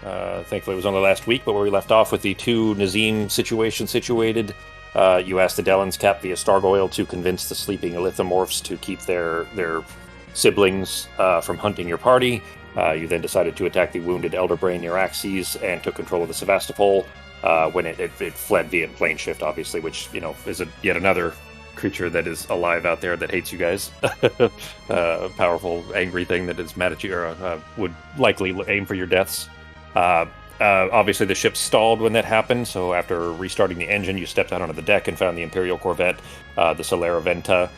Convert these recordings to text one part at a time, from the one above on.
Thankfully, it was only last week, but where we left off with the two Nazim situation situated, you asked the Dellans cap via Stargoyle to convince the sleeping Elithomorphs to keep their siblings from hunting your party. You then decided to attack the wounded Elder Brain near Axes and took control of the Sevastopol when it fled via plane shift, obviously, which is yet another creature that is alive out there that hates you guys. A powerful, angry thing that is mad at you or would likely aim for your deaths. Obviously, the ship stalled when that happened, so after restarting the engine, you stepped out onto the deck and found the Imperial Corvette, the Solera Venta,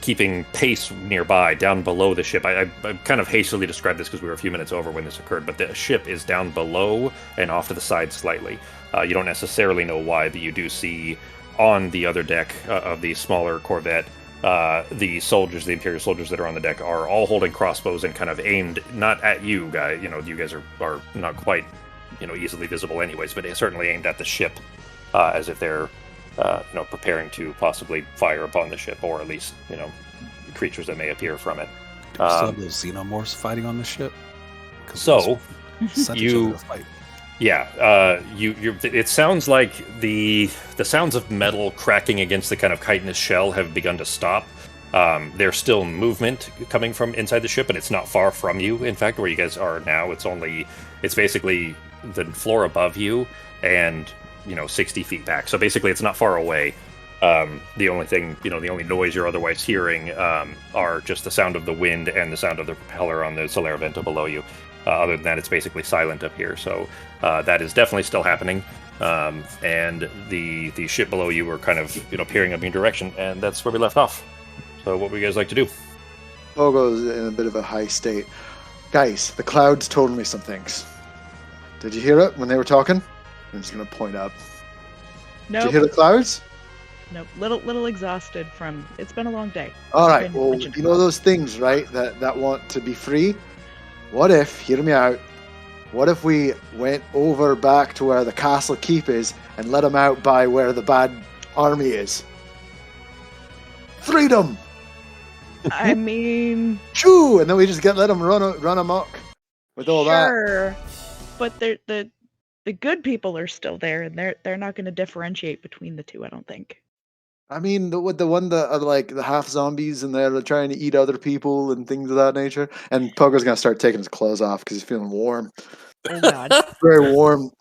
keeping pace nearby, down below the ship. I kind of hastily described this because we were a few minutes over when this occurred, but the ship is down below and off to the side slightly. You don't necessarily know why, but you do see on the other deck of the smaller Corvette, the soldiers, the Imperial soldiers that are on the deck, are all holding crossbows and kind of aimed not at you guys. You guys are not quite easily visible anyways, but certainly aimed at the ship, as if they're preparing to possibly fire upon the ship, or at least creatures that may appear from it. Still have those xenomorphs fighting on the ship. So you. Yeah, it sounds like the sounds of metal cracking against the kind of chitinous shell have begun to stop. There's still movement coming from inside the ship, and it's not far from you. In fact, where you guys are now, it's basically the floor above you and 60 feet back. So basically, it's not far away. The only thing, the only noise you're otherwise hearing are just the sound of the wind and the sound of the propeller on the Solera Venta below you. Other than that, it's basically silent up here. So that is definitely still happening. And the ship below you were kind of peering up in your direction, and that's where we left off. So what would you guys like to do? Pogo's in a bit of a high state. Guys, the clouds told me some things. Did you hear it when they were talking? I'm just going to point up. Nope. Did you hear the clouds? Nope. Little exhausted from... It's been a long day. All right. Well, you know those things, right, that want to be free? What if, hear me out, what if we went over back to where the castle keep is and let them out by where the bad army is? Freedom! I mean... Choo! And then we just let them run amok with all that. Sure, but the good people are still there, and they're not going to differentiate between the two, I don't think. I mean, the one that are like the half zombies and they're trying to eat other people and things of that nature. And Pogo's gonna start taking his clothes off because he's feeling warm. Oh God, very warm.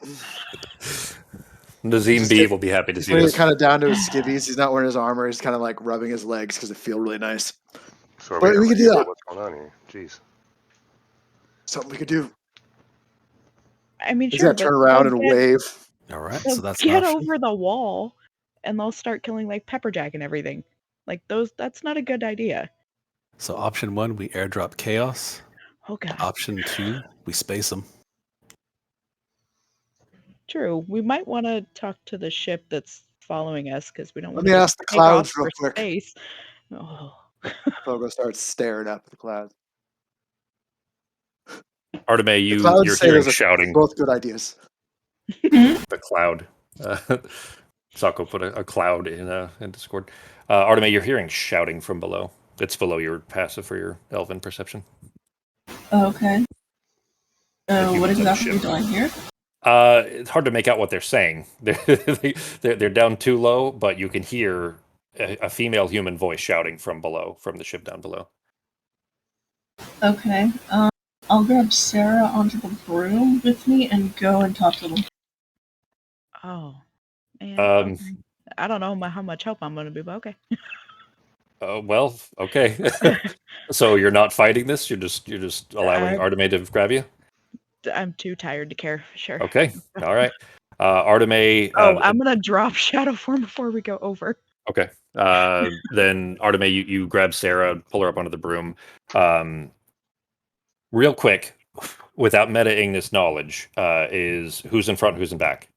Nazim B will be happy to see this. He's kind of down to his skivvies. He's not wearing his armor. He's kind of like rubbing his legs because they feel really nice. So but we could do that. What's going on here? Jeez. Something we could do. I mean, he's sure. Gonna turn around and wave. All right, so that's get over the wall. And they'll start killing like Pepperjack and everything. Like that's not a good idea. So option 1, we airdrop chaos. Oh God. Option 2, we space them. True. We might want to talk to the ship that's following us because we don't want to ask the clouds real quick. Space. Oh. Pogo starts staring up at the clouds. Arteme, you're hearing shouting. Both good ideas. The cloud. Sako put a cloud in Discord. Arteme, you're hearing shouting from below. It's below your passive for your elven perception. Okay. What exactly do I hear? It's hard to make out what they're saying. They're down too low, but you can hear a female human voice shouting from below, from the ship down below. Okay. I'll grab Sarah onto the broom with me and go and talk to them. Oh. And, I don't know how much help I'm going to be, but okay. Well, okay. So you're not fighting this? You're just allowing Arteme to grab you? I'm too tired to care. Sure. Okay. All right. Arteme. I'm going to drop Shadow Form before we go over. Okay. Then Arteme, you grab Sarah, pull her up onto the broom. Real quick, without metaing this knowledge, is who's in front, who's in back?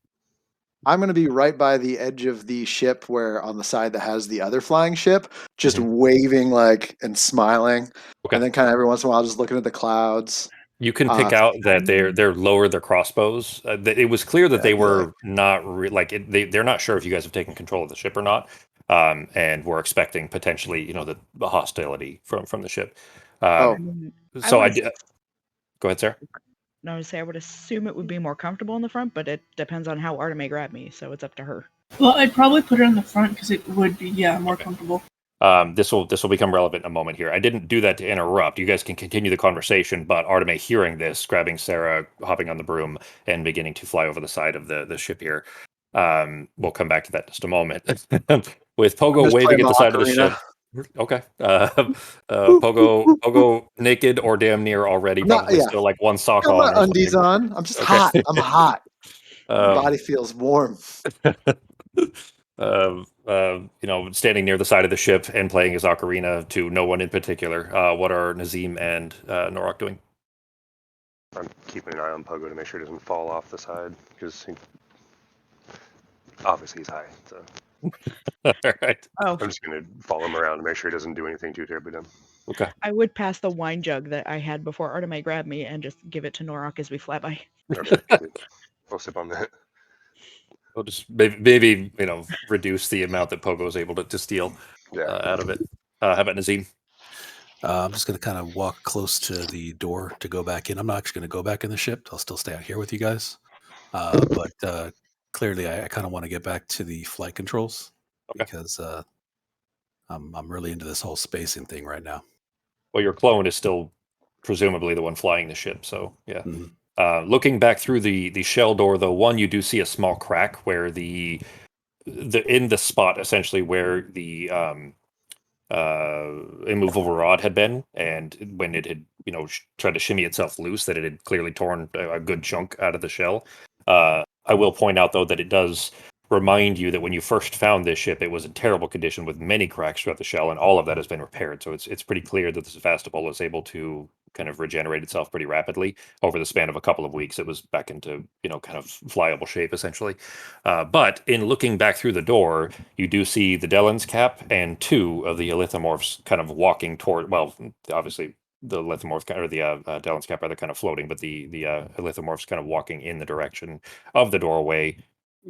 I'm going to be right by the edge of the ship where on the side that has the other flying ship, just waving and smiling. Okay. And then kind of every once in a while just looking at the clouds. You can pick out that they're lowered their crossbows. It was clear that they were not they're not sure if you guys have taken control of the ship or not. And we're expecting potentially, the hostility from the ship. So go ahead, Sarah. know. I would say I would assume it would be more comfortable in the front, but it depends on how Artemis grabbed me, so it's up to her. Well, I'd probably put her in the front because it would be, more Okay. comfortable. This will become relevant in a moment here. I didn't do that to interrupt. You guys can continue the conversation, but Artemis hearing this, grabbing Sarah, hopping on the broom, and beginning to fly over the side of the ship here. We'll come back to that in just a moment. With Pogo just waving playing at the my side of the ocarina. ship. Okay. Pogo naked or damn near already. I'm not- Probably yeah. still like one sock Got on. my or undies something. on. I'm just Okay. hot. I'm hot. My Um, body feels warm. standing near the side of the ship and playing his ocarina to no one in particular. What are Nazim and Norok doing? I'm keeping an eye on Pogo to make sure he doesn't fall off the side because obviously he's high. So All right. Oh, I'm just gonna follow him around to make sure he doesn't do anything too terribly dumb. Okay. I would pass the wine jug that I had before Artemis grabbed me and just give it to Norok as we fly by. Okay, we'll sip on that. We'll just maybe reduce the amount that Pogo is able to steal Yeah. out of it. How about Nazim? I'm just going to kind of walk close to the door to go back in. I'm not actually going to go back in the ship. I'll still stay out here with you guys. But clearly, I kind of want to get back to the flight controls because I'm really into this whole spacing thing right now. Well, your clone is still presumably the one flying the ship, so yeah. Mm-hmm. Looking back through the shell door, though, one you do see a small crack where the in the spot essentially where the immovable rod had been, and when it had tried to shimmy itself loose, that it had clearly torn a good chunk out of the shell. I will point out though that it does remind you that when you first found this ship, it was in terrible condition with many cracks throughout the shell, and all of that has been repaired. So it's pretty clear that the Sevastopol is able to kind of regenerate itself pretty rapidly over the span of a couple of weeks. It was back into kind of flyable shape essentially. But in looking back through the door, you do see the Dellen's cap and two of the Elithomorphs kind of walking toward. Well, obviously the Lithomorphs or the Dellen's cap rather kind of floating, but the Elithomorphs kind of walking in the direction of the doorway,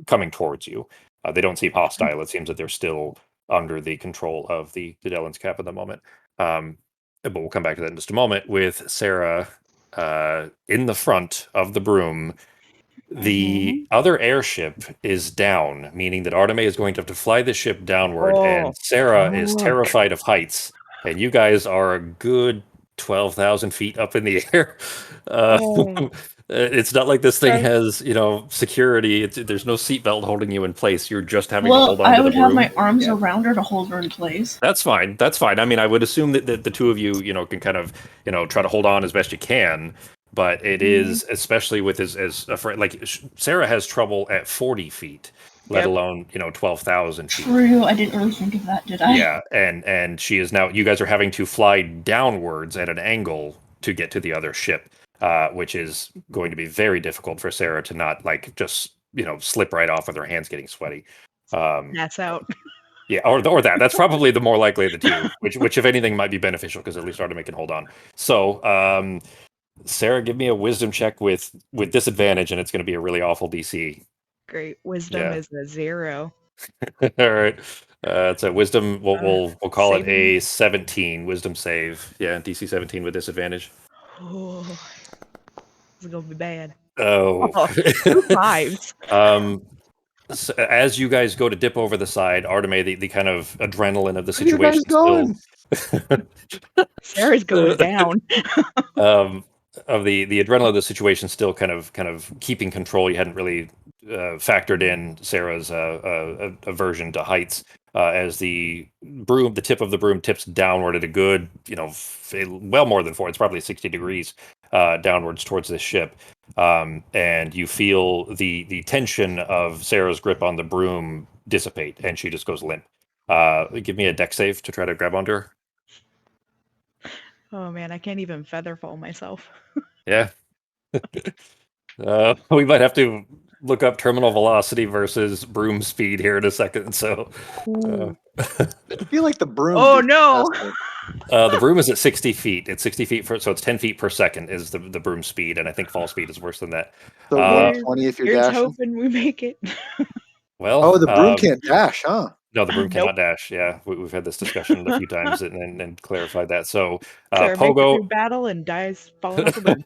coming towards you. They don't seem hostile. It seems that they're still under the control of the Dellen's cap at the moment. But we'll come back to that in just a moment with Sarah in the front of the broom. The other airship is down, meaning that Artemis is going to have to fly the ship downward, and Sarah is fuck. terrified of heights. And you guys are a good 12,000 feet up in the air. It's not like this thing Okay. has, security. There's no seatbelt holding you in place. You're just having to Well, hold on I to the would have broom. my arms around her to hold her in place. That's fine. That's fine. I mean, I would assume that the two of you, can kind of, try to hold on as best you can. But it is, especially with as afraid, like Sarah has trouble at 40 feet, let Yep. alone 12,000 feet. True, I didn't really think of that, did I? Yeah, and she is now. You guys are having to fly downwards at an angle to get to the other ship, which is going to be very difficult for Sarah to not just slip right off with her hands getting sweaty. That's out. Yeah, or that. That's probably the more likely of the two, which if anything might be beneficial because at least Artemis can hold on. So, Sarah, give me a wisdom check with disadvantage, and it's going to be a really awful DC. Great. Wisdom Yeah. is a 0. All right, it's a wisdom. We'll call it a saving. 17 wisdom save. Yeah, DC 17 with disadvantage. Oh, this is gonna be bad. Oh, 2 5s. So as you guys go to dip over the side, Artemis, the kind of adrenaline of the Where you guys situation going? Sarah's going down. Of the adrenaline of the situation still kind of keeping control. You hadn't really factored in Sarah's aversion to heights as the tip of the broom tips downward at a good, well more than 4. It's probably 60 degrees downwards towards this ship, and you feel the tension of Sarah's grip on the broom dissipate, and she just goes limp. Give me a dex save to try to grab onto her. Oh man, I can't even feather fall myself. Yeah. We might have to look up terminal velocity versus broom speed here in a second. So, I feel like the broom. Oh beats no! faster. the broom is at 60 feet. It's 60 feet so it's 10 feet per second is the broom speed, and I think fall speed is worse than that. So Uh, 120 if you're Here's dashing. hoping we make it. Well, Oh, the broom can't dash, huh? No, the broom cannot Nope. dash. Yeah, we've had this discussion a few times and clarified that. So, Sarah makes it Pogo. through battle and dies falling off a broom.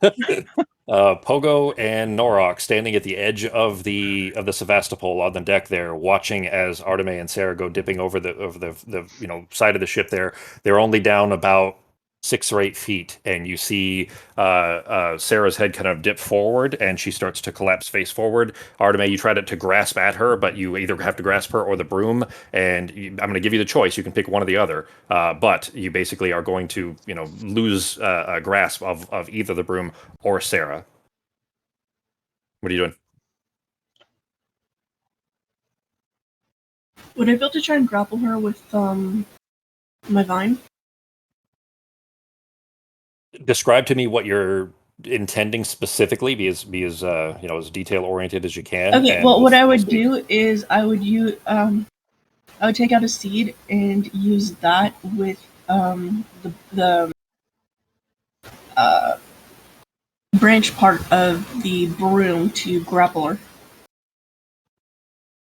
Pogo and Norok standing at the edge of the Sevastopol on the deck there, watching as Arteme and Sarah go dipping over the side of the ship there. They're only down about 6 or 8 feet, and you see Sarah's head kind of dip forward, and she starts to collapse face forward. Arteme, you try to grasp at her, but you either have to grasp her or the broom, and I'm going to give you the choice. You can pick one or the other, but you basically are going to lose a grasp of either the broom or Sarah. What are you doing? Would I be able to try and grapple her with my vine? Describe to me what you're intending specifically, be as as detail oriented as you can. Okay, well, what I would do is I would take out a seed and use that with the branch part of the broom to grapple her.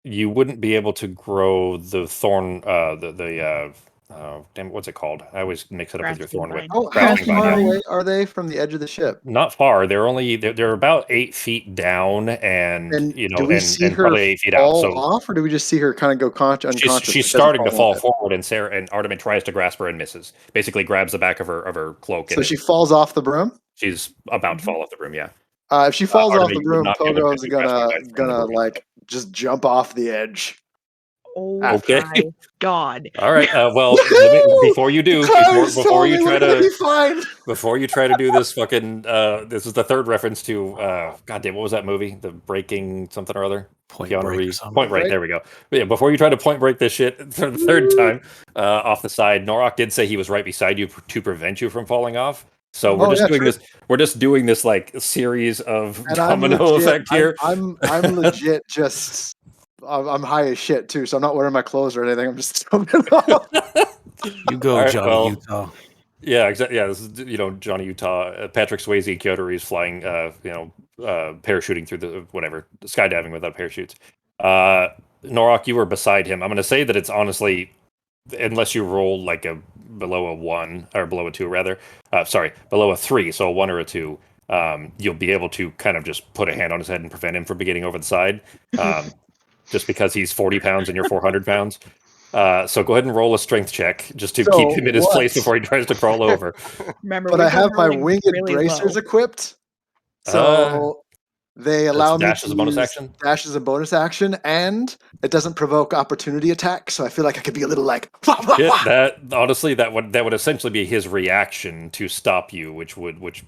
You wouldn't be able to grow the thorn, what's it called? I always mix it up with your Grasping thorn whip. vine. How Grasping vine, far yeah. away are they from the edge of the ship? Not far. They're about 8 feet down, and Do we see and her probably 8 feet out. fall So off, or do we just see her kind of go unconscious? she's starting to fall forward, and Sarah and Arteme tries to grasp her and misses. Basically, grabs the back of her cloak. So she falls off the broom. She's about to fall off the broom. Yeah. If she falls off Arteme, the you would broom, not be able to Pogo's do grasping vine from the gonna broom, like just jump off the edge. Oh Okay. my god! All right. Well, before you do, before you try to be fine. before you try to do this fucking this is the third reference to goddamn, what was that movie? The Breaking something or other. Point Keanu Break or Reeves. something. Point Break. There we go. But yeah, before you try to point break this shit for the third time off the side, Norok did say he was right beside you to prevent you from falling off. So we're just doing this. We're just doing this like series of domino effect here. I'm legit just. I'm high as shit too, so I'm not wearing my clothes or anything. I'm just jumping off. You go, All right, Johnny Utah. Yeah, exactly. Yeah, this is Johnny Utah, Patrick Swayze, and Keanu Reeves flying, parachuting through the whatever, skydiving without parachutes. Norok, you were beside him. I'm going to say that it's honestly, unless you roll like below a 1 or below a 2 rather, below a 3, so a 1 or a 2. You'll be able to kind of just put a hand on his head and prevent him from getting over the side. Just because he's 40 pounds and you're 400 pounds. So go ahead and roll a strength check just to keep him in his place before he tries to crawl over. Remember, but I have my winged bracers equipped, so they allow me to dash as a bonus action. Dash as a bonus action, and it doesn't provoke opportunity attack. So I feel like I could be a little like. That honestly, that would essentially be his reaction to stop you, which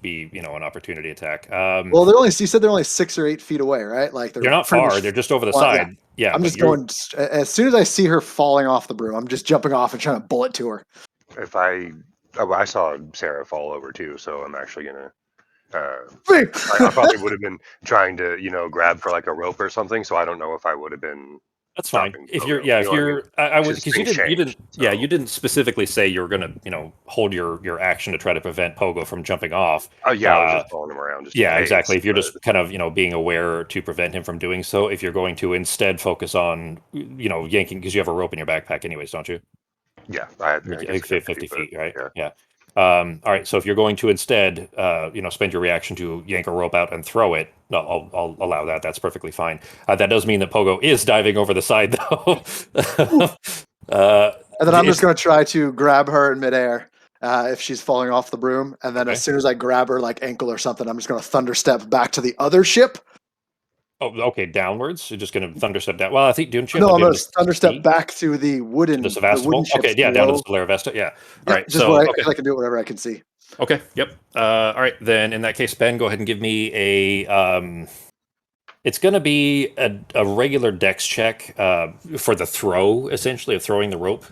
be an opportunity attack. Well, you said they're only 6 or 8 feet away, right? Like they're not far. They're just over the side. Yeah, I'm just going as soon as I see her falling off the broom. I'm just jumping off and trying to bullet to her. I saw Sarah fall over too, so I'm actually gonna. I probably would have been trying to, grab for like a rope or something. So I don't know if I would have been. That's fine. If you're, I would, because you didn't specifically say you were gonna, hold your action to try to prevent Pogo from jumping off. Oh yeah, I was just following him around. Exactly. If you're just kind of, being aware to prevent him from doing so, if you're going to instead focus on, yanking, because you have a rope in your backpack, anyways, don't you? Yeah, I think 50 feet, right? Yeah. All right. So if you're going to instead, spend your reaction to yank a rope out and throw it, no, I'll allow that. That's perfectly fine. That does mean that Pogo is diving over the side, though. And then I'm just going to try to grab her in midair if she's falling off the broom. And then as soon as I grab her, like ankle or something, I'm just going to thunder step back to the other ship. Oh, okay. Downwards. You're just going to thunder step down. Well, I think don't you? No, I'm going to thunder step back to the wooden. The Sevastopol. Okay, yeah, down to the Solaire Vesta. Yeah. All right. Just so I can do it wherever I can see. Okay. Yep. All right. Then in that case, Ben, go ahead and give me a. It's going to be a regular dex check for the throw, essentially, of throwing the rope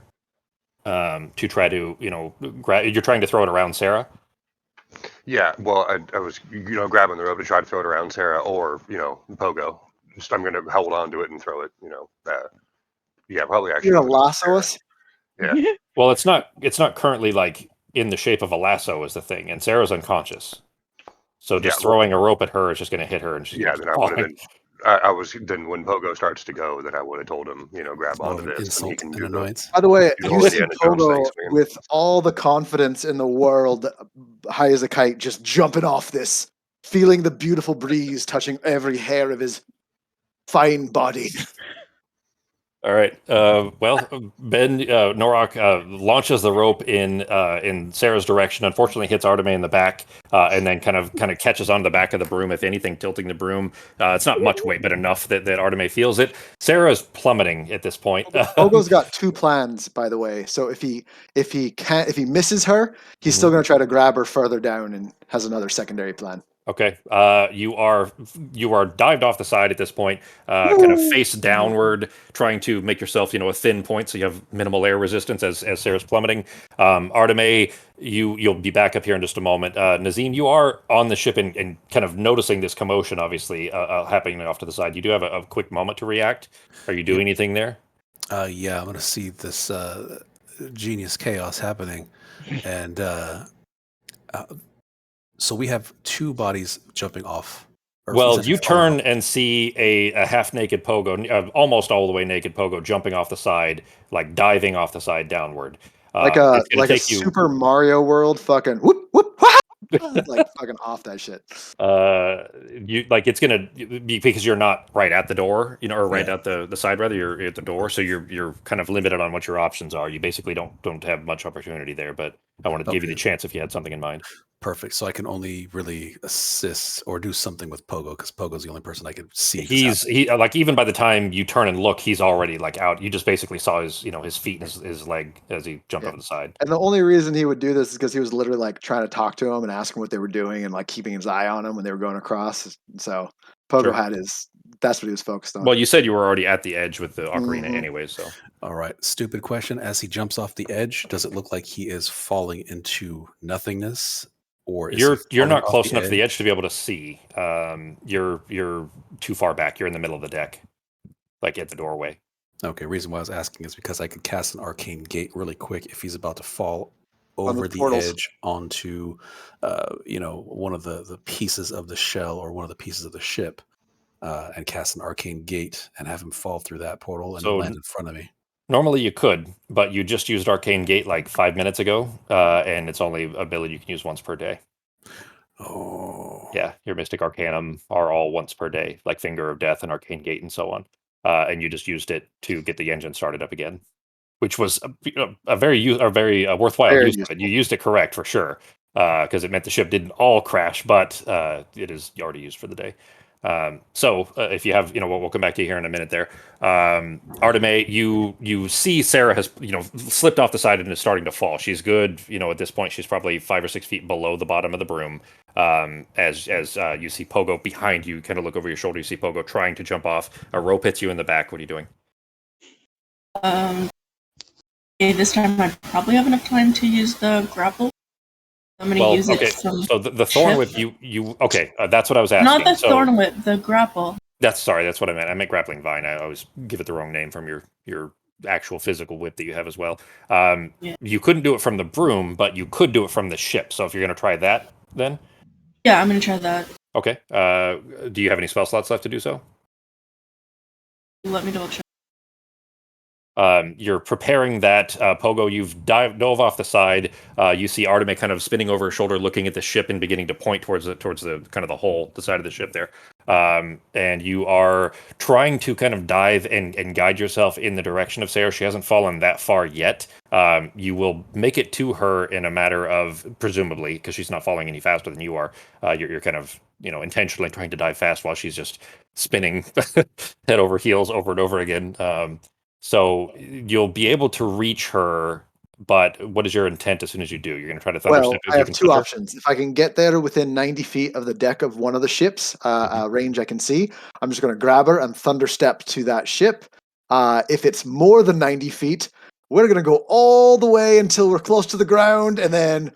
to try to, you're trying to throw it around Sarah. Yeah, well, I was, grabbing the rope to try to throw it around Sarah or, Pogo. Just I'm going to hold on to it and throw it, probably actually. You're going to lasso us? Yeah. Well, it's not currently like in the shape of a lasso is the thing, and Sarah's unconscious. So just throwing a rope at her is just going to hit her, and she's then I would have been. I was then when Pogo starts to go, then I would have told him, grab onto this, and he can do the. By the way, you see Pogo with all the confidence in the world, high as a kite, just jumping off this feeling the beautiful breeze touching every hair of his fine body. All right. Well, Ben Norok launches the rope in Sarah's direction. Unfortunately, hits Arteme in the back, and then kind of catches onto the back of the broom. If anything, tilting the broom. It's not much weight, but enough that Arteme feels it. Sarah's plummeting at this point. Pogo's got 2 plans, by the way. So if he misses her, he's still going to try to grab her further down and has another secondary plan. Okay. You are dived off the side at this point, kind of face downward, trying to make yourself, a thin point so you have minimal air resistance as Sarah's plummeting. Arteme, you'll be back up here in just a moment. Nazim, you are on the ship and kind of noticing this commotion, obviously, happening off to the side. You do have a quick moment to react. Are you doing anything there? Yeah, I'm going to see this genius chaos happening, and so we have 2 bodies jumping off. Well, you turn and see a half-naked Pogo, almost all the way naked Pogo, jumping off the side, like diving off the side downward. Like a Super Mario World fucking whoop whoop like fucking off that shit. It's gonna be because you're not right at the door, or right at the side rather. You're at the door, so you're kind of limited on what your options are. You basically don't have much opportunity there. But I wanted to give you the chance if you had something in mind. Perfect. So I can only really assist or do something with Pogo because Pogo's the only person I can see. He like even by the time you turn and look, he's already like out. You just basically saw his feet and his leg as he jumped over the side. And the only reason he would do this is because he was literally like trying to talk to him and ask him what they were doing and like keeping his eye on him when they were going across. So Pogo had that's what he was focused on. Well, you said you were already at the edge with the ocarina anyway, so. All right. Stupid question. As he jumps off the edge, does it look like he is falling into nothingness? Or you're not close enough to the edge to be able to see. You're too far back. You're in the middle of the deck, like at the doorway. Okay. Reason why I was asking is because I could cast an arcane gate really quick if he's about to fall over the edge onto, one of the pieces of the shell or one of the pieces of the ship, and cast an arcane gate and have him fall through that portal and land in front of me. Normally you could, but you just used Arcane Gate like 5 minutes ago, and it's only an ability you can use once per day. Oh. Yeah, your Mystic Arcanum are all once per day, like Finger of Death and Arcane Gate and so on. And you just used it to get the engine started up again, which was a very worthwhile use of it. You used it correct for sure, because it meant the ship didn't all crash, but it is already used for the day. So if you have, we'll come back to you here in a minute there. Arteme, you see Sarah has, slipped off the side and is starting to fall. She's good. At this point, she's probably 5 or 6 feet below the bottom of the broom. As you see Pogo behind you, kind of look over your shoulder, you see Pogo trying to jump off. A rope hits you in the back. What are you doing? This time I probably have enough time to use the grapple. I'm going to use it. So the thorn whip, you okay? That's what I was asking. Not the thorn whip, the grapple. That's what I meant. I meant grappling vine. I always give it the wrong name from your actual physical whip that you have as well. You couldn't do it from the broom, but you could do it from the ship. So if you're going to try that, then yeah, I'm going to try that. Okay. Do you have any spell slots left to do so? Let me double check. You're preparing that Pogo. You've dove off the side. You see Arteme kind of spinning over her shoulder, looking at the ship and beginning to point towards the kind of the hole, the side of the ship there. And you are trying to kind of dive and guide yourself in the direction of Sarah. She hasn't fallen that far yet. You will make it to her in a matter of, presumably, because she's not falling any faster than you are. You're kind of intentionally trying to dive fast while she's just spinning head over heels over and over again. So you'll be able to reach her, but what is your intent as soon as you do? You're going to try to thunderstep? Well, I have 2 options. If I can get there within 90 feet of the deck of one of the ships, range I can see, I'm just going to grab her and thunderstep to that ship. If it's more than 90 feet, we're going to go all the way until we're close to the ground and then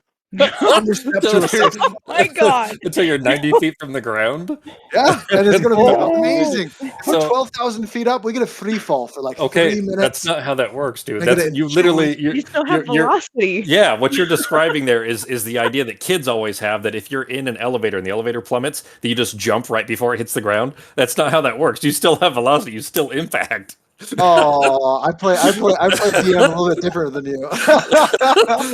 thunderstep to a safe spot. My God. Until you're 90 feet from the ground? Yeah, and it's going to be amazing. If we're 12,000 feet up, we get a free fall for like 3 minutes. That's not how that works, dude. You literally... You still have velocity. Yeah, what you're describing there is the idea that kids always have, that if you're in an elevator and the elevator plummets, that you just jump right before it hits the ground. That's not how that works. You still have velocity. You still impact. Oh, I play DM a little bit different than you.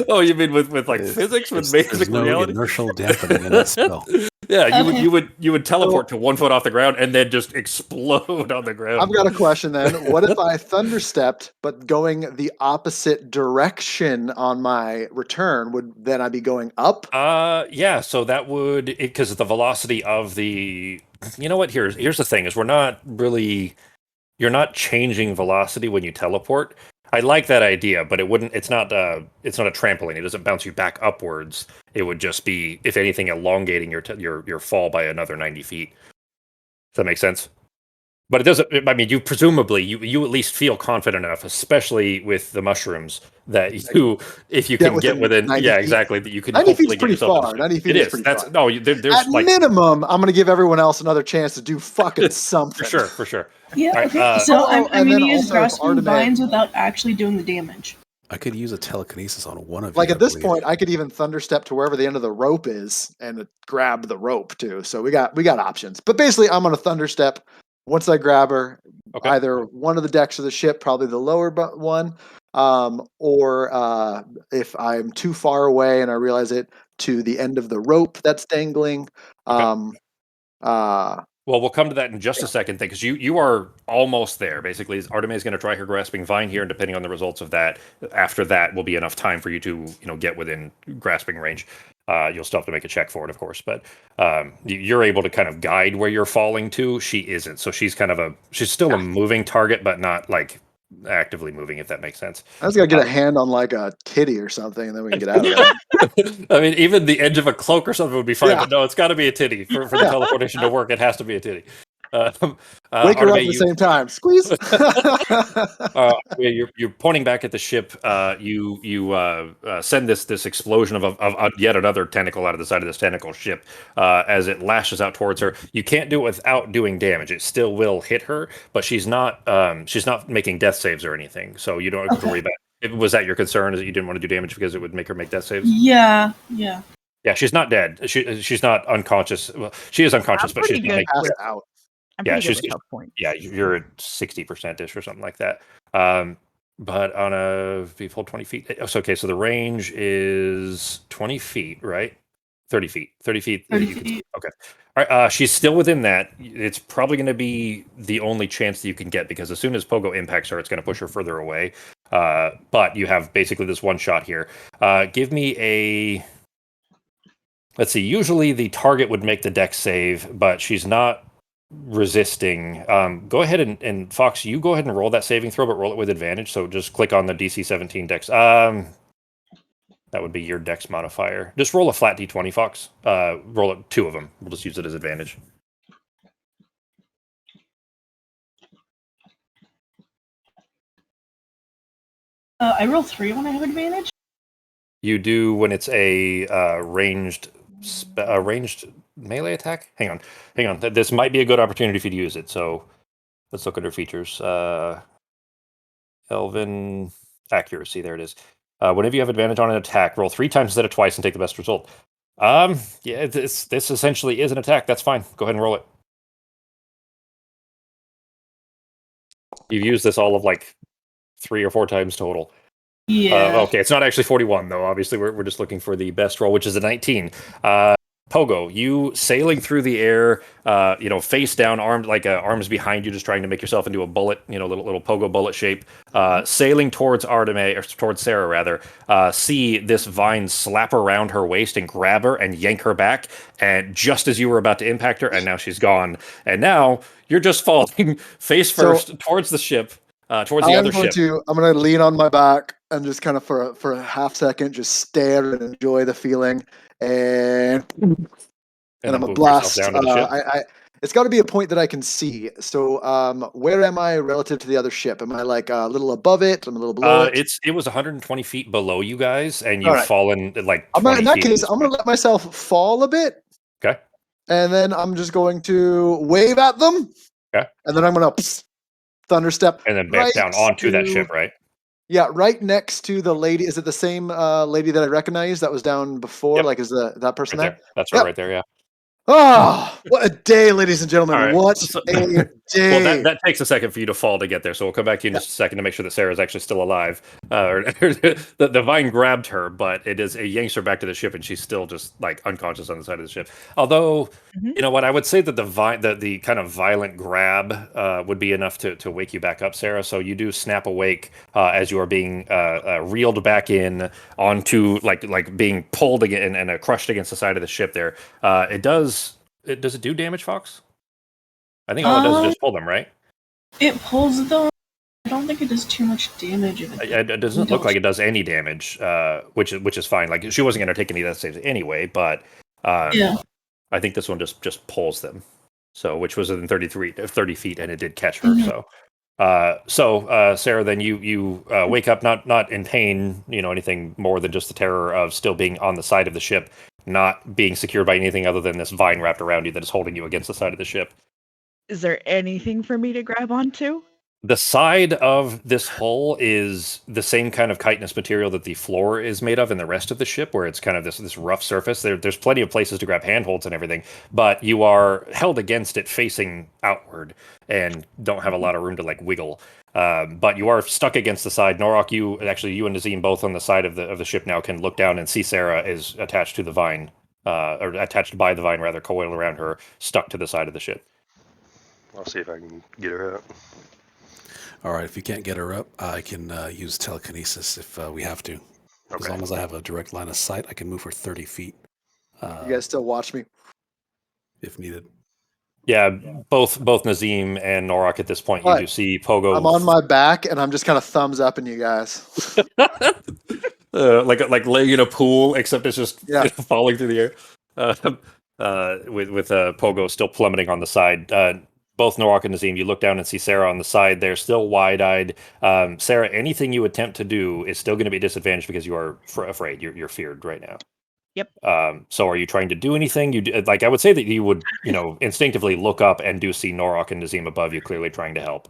Oh, you mean with like There's- physics, with there's basic no reality? inertial dampening in that spell. Yeah, Okay. you would teleport to 1 foot off the ground and then just explode on the ground. I've got a question then. What if I thunderstepped, but going the opposite direction on my return? Would then I be going up? Yeah, so that would, because the velocity of the, you know what? Here's the thing: is you're not changing velocity when you teleport. I like that idea, but it's not a trampoline. It doesn't bounce you back upwards. It would just be, if anything, elongating your fall by another 90 feet. Does that make sense? But it doesn't. I mean, you at least feel confident enough, especially with the mushrooms, that if you can get within 90 yeah, feet? exactly, that you can 90 hopefully feet's get pretty yourself to the far. ship. 90 feet It is is. pretty That's far. no. There's At like minimum, I'm going to give everyone else another chance to do fucking something. for sure. Yeah. All right, Okay. So I'm and going then to use also if grasping Artemis- vines without actually doing the damage. I could use a telekinesis on one of you. Like I at this believe. point, I could even thunderstep to wherever the end of the rope is and grab the rope too. So we got options. But basically, I'm going to thunderstep once I grab her, Okay. either one of the decks of the ship, probably the lower one, or if I'm too far away and I realize it, to the end of the rope that's dangling. Okay. Uh, Well, we'll come to that in just a second, because you are almost there. Basically, Artemis is going to try her grasping vine here, and depending on the results of that, after that will be enough time for you to get within grasping range. You'll still have to make a check for it, of course, but you're able to kind of guide where you're falling to. She isn't, so she's still a moving target, but not like actively moving, if that makes sense. I just got to get a hand on like a kitty or something, and then we can get out of there. I mean, even the edge of a cloak or something would be fine, Yeah. but no, it's got to be a titty for the teleportation to work. It has to be a titty. Wake her up Artemis, at the same time. Squeeze. you're pointing back at the ship. You send this explosion of yet another tentacle out of the side of this tentacle ship as it lashes out towards her. You can't do it without doing damage. It still will hit her, but she's not making death saves or anything, so you don't have to worry about it. Was that your concern? Is that you didn't want to do damage because it would make her make death saves? Yeah. Yeah, she's not dead. She's not unconscious. Well, she is unconscious, I'm but she's pretty not good making Passed with, out. I'm Yeah, pretty good she's- with health points. yeah, you're at 60%ish or something like that. But on a full 20 feet. So, okay, so the range is 20 feet, right? 30 feet. 30 feet. 30 you can- feet. okay. All right. She's still within that. It's probably going to be the only chance that you can get, because as soon as Pogo impacts her, it's going to push her further away. But you have basically this one shot here. Give me a. Let's see. Usually the target would make the dex save, but she's not resisting. Go ahead and Fox, you go ahead and roll that saving throw, but roll it with advantage. So just click on the DC 17 dex. That would be your dex modifier. Just roll a flat D20, Fox. Roll it 2 of them. We'll just use it as advantage. I roll 3 when I have advantage. You do when it's a ranged melee attack. Hang on. This might be a good opportunity for you to use it. So let's look at her features. Elven accuracy. There it is. Whenever you have advantage on an attack, roll 3 times instead of twice and take the best result. Yeah, this essentially is an attack. That's fine. Go ahead and roll it. You've used this all of like 3 or 4 times total. Yeah. Okay, it's not actually 41 though. Obviously, we're just looking for the best roll, which is a 19. Pogo, you sailing through the air, face down, arms behind you, just trying to make yourself into a bullet, little Pogo bullet shape, sailing towards Artemis, or towards Sarah rather. See this vine slap around her waist and grab her and yank her back, and just as you were about to impact her, and now she's gone, and now you're just falling face first towards the ship. Towards the other ship. I'm going to lean on my back and just kind of for a half second just stare and enjoy the feeling, and I'm then a move blast. yourself down to the ship. It's got to be a point that I can see. So where am I relative to the other ship? Am I like a little above it? I'm a little below it. It was 120 feet below you guys, and All you've right. fallen like 20 in that feet case, I'm going to let myself fall a bit. Okay. And then I'm just going to wave at them. Okay. And then I'm going to thunderstep. And then back down onto that ship, right? Yeah, right next to the lady. Is it the same lady that I recognized that was down before? Yep. Like, is that person Right there? That's her right there, yeah. Oh, what a day, ladies and gentlemen. All right. What So- a day. Well, that takes a second for you to fall to get there, so we'll come back to you in just a second to make sure that Sarah's actually still alive. The vine grabbed her, but it yanks her back to the ship, and she's still just like unconscious on the side of the ship. Although, Mhm. you know what, I would say that the kind of violent grab would be enough to wake you back up, Sarah. So you do snap awake as you are being reeled back in onto like being pulled again and crushed against the side of the ship. There, does it do damage, Fox? I think all it does is just pull them, right? It pulls them. I don't think it does too much damage. If It doesn't look like it does any damage, which is fine. Like she wasn't going to take any death saves anyway, but yeah. I think this one just pulls them. So which was within 30 feet, and it did catch her. Mhm. So Sarah, then you wake up not in pain, anything more than just the terror of still being on the side of the ship, not being secured by anything other than this vine wrapped around you that is holding you against the side of the ship. Is there anything for me to grab onto? The side of this hull is the same kind of chitinous material that the floor is made of in the rest of the ship, where it's kind of this rough surface. There's plenty of places to grab handholds and everything, but you are held against it facing outward and don't have a lot of room to like wiggle. But you are stuck against the side. Norok, you and Nazim both on the side of the ship now can look down and see Sarah is attached to the vine, or attached by the vine rather, coiled around her, stuck to the side of the ship. I'll see if I can get her out. All right, if you can't get her up, I can use telekinesis if we have to. As Okay. long as I have a direct line of sight, I can move her 30 feet You guys still watch me? if needed. Yeah, both Nazim and Norok at this point, you What? do see Pogo. I'm on my back and I'm just kind of thumbs up in you guys. like laying in a pool, except it's just Yeah. falling through the air. With Pogo still plummeting on the side. Both Norok and Nazim, you look down and see Sarah on the side. They're still wide-eyed. Sarah, anything you attempt to do is still going to be disadvantaged because you are afraid. You're feared right now. Yep. So are you trying to do anything? I would say that you would, instinctively look up and do see Norok and Nazim above you, clearly trying to help.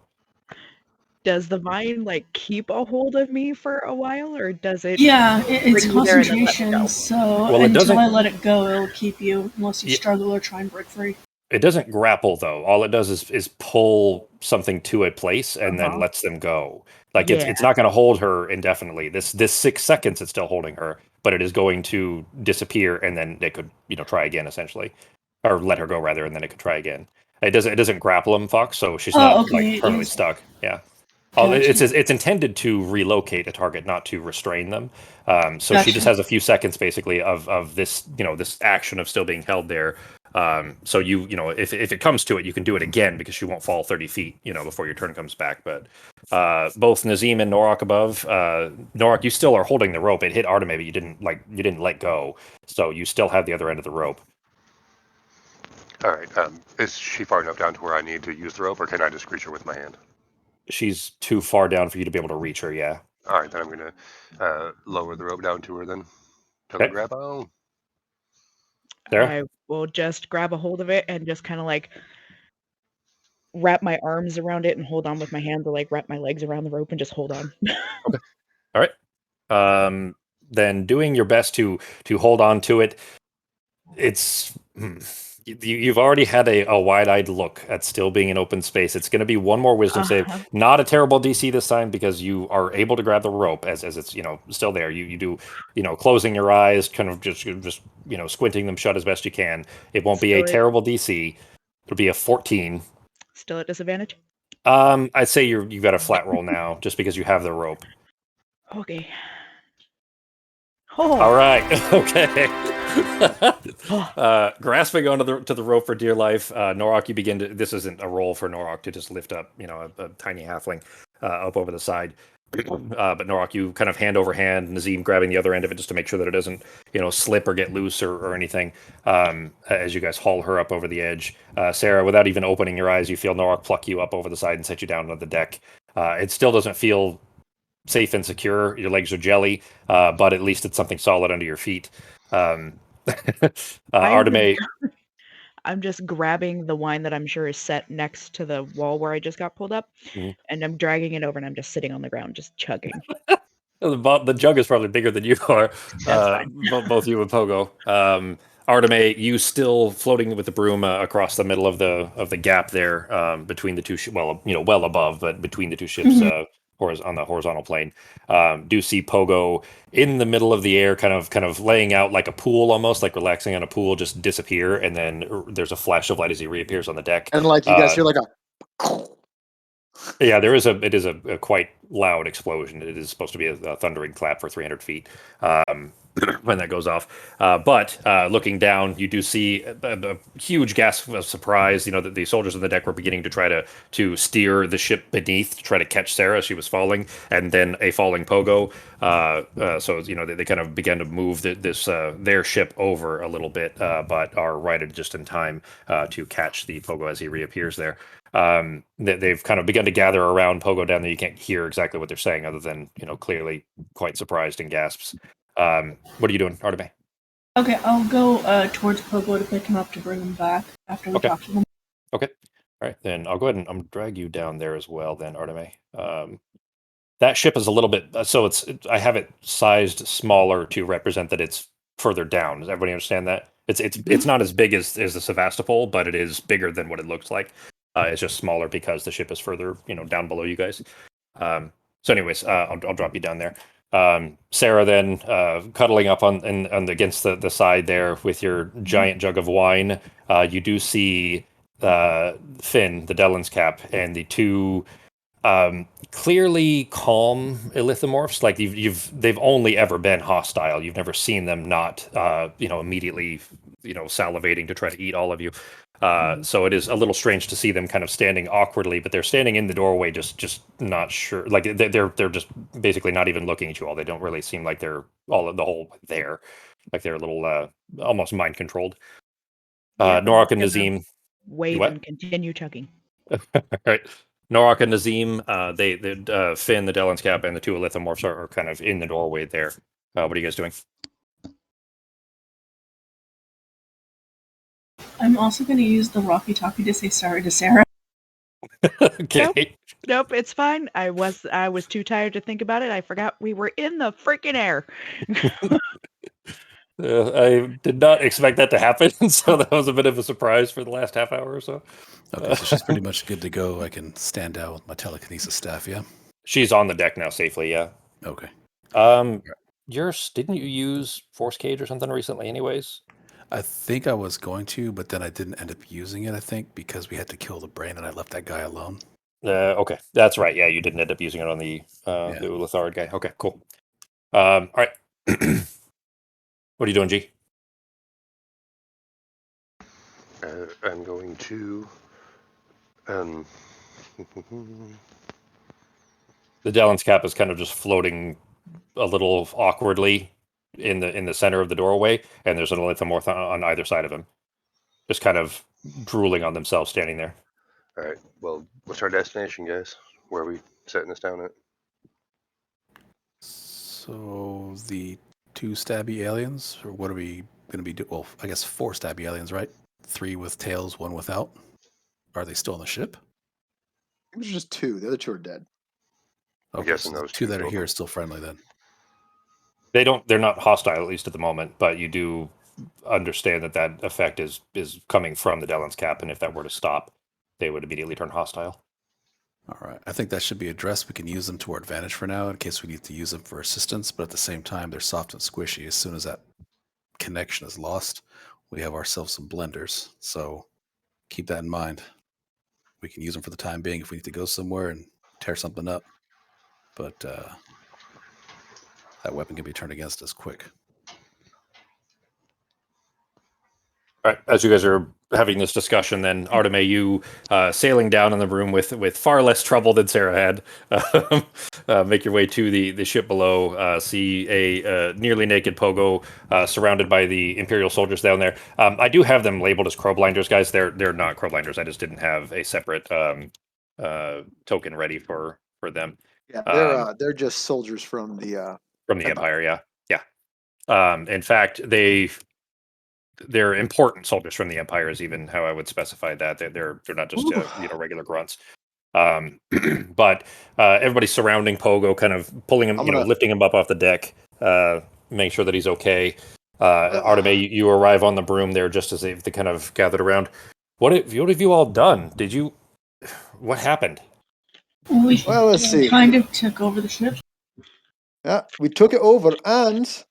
Does the vine like keep a hold of me for a while, or does it? Yeah, it's bring you there and then let me concentration, go? so Well, it until doesn't- I let it go, it'll keep you unless you Yeah. struggle or try and break free. It doesn't grapple though. All it does is pull something to a place and then Uh-huh. lets them go. Like Yeah. it's not going to hold her indefinitely. This 6 seconds it's still holding her, but it is going to disappear and then it could try again essentially, or let her go rather, and then it could try again. It doesn't grapple him, Fox. So she's not okay, like permanently yes. stuck. Yeah. Gotcha. It's intended to relocate a target, not to restrain them. So she just Gotcha. has a few seconds basically of this this action of still being held there. So if it comes to it, you can do it again because she won't fall 30 feet before your turn comes back. But both Nazim and Norok above, Norok, you still are holding the rope. It hit Arteme, but you didn't let go, so you still have the other end of the rope. All right. Is she far enough down to where I need to use the rope, or can I just reach her with my hand? She's too far down for you to be able to reach her. Yeah. All right, then I'm gonna lower the rope down to her then. Till Okay. the grab on. Sarah? I will just grab a hold of it and just kind of like wrap my arms around it and hold on with my hands, or like wrap my legs around the rope and just hold on. All right. Then doing your best to hold on to it. It's you've already had a wide-eyed look at still being in open space. It's going to be one more wisdom save. Uh-huh. Not a terrible DC this time because you are able to grab the rope as it's still there. You do closing your eyes, kind of just squinting them shut as best you can. It won't be a Still terrible DC. It'll be a 14. Still at disadvantage? I'd say you got a flat roll now just because you have the rope. Okay. Oh. All right. Okay. Grasping onto the rope for dear life, Norok, you begin to. This isn't a roll for Norok to just lift up, a tiny halfling up over the side. But Norok, you kind of hand over hand, Nazim grabbing the other end of it just to make sure that it doesn't, slip or get loose or anything. As you guys haul her up over the edge, Sarah, without even opening your eyes, you feel Norok pluck you up over the side and set you down on the deck. It still doesn't feel safe and secure. Your legs are jelly, but at least it's something solid under your feet. Arteme, I'm just grabbing the wine that I'm sure is set next to the wall where I just got pulled up, Mhm. and I'm dragging it over, and I'm just sitting on the ground, just chugging. the jug is probably bigger than you are. That's fine. Both you and Pogo. Arteme, you still floating with the broom across the middle of the gap there between the two well above, but between the two ships on the horizontal plane. Do see Pogo in the middle of the air, kind of laying out like a pool, almost like relaxing on a pool, just disappear, and then there's a flash of light as he reappears on the deck. And like you guys hear like a. Yeah, it is a quite loud explosion. It is supposed to be a thundering clap for 300 feet when that goes off. But looking down, you do see a huge gasp of surprise. You know that the soldiers on the deck were beginning to try to steer the ship beneath to try to catch Sarah as she was falling, and then a falling Pogo. So they kind of began to move their ship over a little bit, but are righted just in time to catch the Pogo as he reappears there. They've kind of begun to gather around Pogo down there. You can't hear exactly what they're saying, other than clearly quite surprised and gasps. What are you doing, Arteme? Okay, I'll go towards Pogo to pick him up to bring him back after we talk to them. Okay. All right, then I'll go ahead and drag you down there as well, then, Arteme. That ship is a little bit so I have it sized smaller to represent that it's further down. Does everybody understand that? It's not as big as the Sevastopol, but it is bigger than what it looks like. It's just smaller because the ship is further, down below you guys. So, anyways, I'll drop you down there. Sarah, then cuddling up on against the side there with your giant jug of wine. You do see Finn, the Dellin's cap, and the two clearly calm elithomorphs. Like they've only ever been hostile. You've never seen them not immediately salivating to try to eat all of you. So it is a little strange to see them kind of standing awkwardly, but they're standing in the doorway, just not sure. Like they're just basically not even looking at you all. They don't really seem like they're the whole there. Like they're a little almost mind controlled. Norak and Nazim wave and continue chugging. All right. Norak and Nazim, Finn, the Dellin's cap, and the two elithomorphs are kind of in the doorway there. What are you guys doing? I'm also going to use the Rocky Talkie to say sorry to Sarah. Okay. Nope, it's fine. I was too tired to think about it. I forgot we were in the freaking air. I did not expect that to happen, so that was a bit of a surprise for the last half hour or so. Okay, so she's pretty much good to go. I can stand out with my telekinesis staff, yeah? She's on the deck now safely, yeah. Okay. Didn't you use Force Cage or something recently anyways? I think I was going to, but then I didn't end up using it, I think, because we had to kill the brain and I left that guy alone. Okay, that's right. Yeah, you didn't end up using it on the Ulithard guy. Okay, cool. All right. What are you doing, G? I'm going to. The Dellin's cap is kind of just floating a little awkwardly in the center of the doorway, and there's an elithomorph on either side of him, just kind of drooling on themselves, standing there. All right. Well, what's our destination, guys? Where are we setting this down at? So the two stabby aliens, or what are we going to be doing? Well, I guess 4 stabby aliens, right? 3 with tails, 1 without. Are they still on the ship? There's just 2. The other 2 are dead. Okay, guessing so the those 2 two that are total. here are still friendly then. They're not hostile, at least at the moment, but you do understand that effect is coming from the Dellin's cap, and if that were to stop, they would immediately turn hostile. All right. I think that should be addressed. We can use them to our advantage for now in case we need to use them for assistance, but at the same time, they're soft and squishy. As soon as that connection is lost, we have ourselves some blenders. So keep that in mind. We can use them for the time being if we need to go somewhere and tear something up. But that weapon can be turned against us quick. All right, as you guys are having this discussion, then Arteme, you sailing down in the room with far less trouble than Sarah had, make your way to the ship below. See a nearly naked Pogo surrounded by the Imperial soldiers down there. I do have them labeled as crowblinders, guys. They're not crowblinders. I just didn't have a separate token ready for them. Yeah, they're just soldiers from the Empire. Yeah. In fact, they're important soldiers from the Empire is even how I would specify that. They're not just regular grunts. But everybody's surrounding Pogo, kind of pulling him, lifting him up off the deck, making sure that he's okay. Arteme, you arrive on the broom there just as they kind of gathered around. What have you all done? What happened? We Well, let's see. kind of took over the ship. Yeah, we took it over, and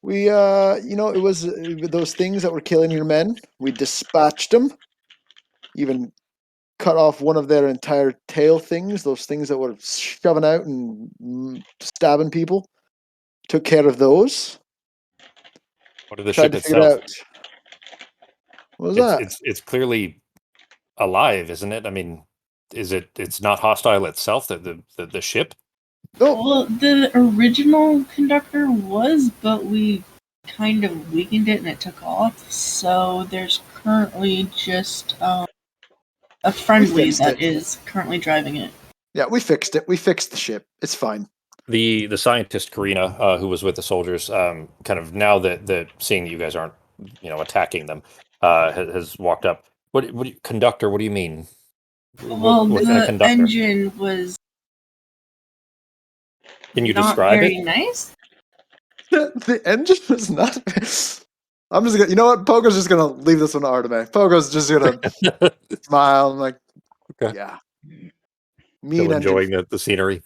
we, it was those things that were killing your men. We dispatched them, even cut off one of their entire tail things, those things that were shoving out and stabbing people. Took care of those. What of the Tried ship to figure itself? out. What was that? It's clearly alive, isn't it? I mean, it's not hostile itself, the ship? No, Well, the original conductor was, but we kind of weakened it and it took off. So there's currently just a friendly fixed that it. is currently driving it. yeah, we fixed it. We fixed the ship. It's fine. The scientist Karina, who was with the soldiers, kind of now that seeing that you guys aren't, attacking them, has walked up. Conductor? What do you mean? Well, What's in a the conductor? engine was Can you not describe very it? nice. The engine was not. I'm just gonna. You know what? Pogo's just gonna leave this one to Arteme. Pogo's just gonna smile. I'm like, Okay. yeah, Still mean enjoying engine, the scenery.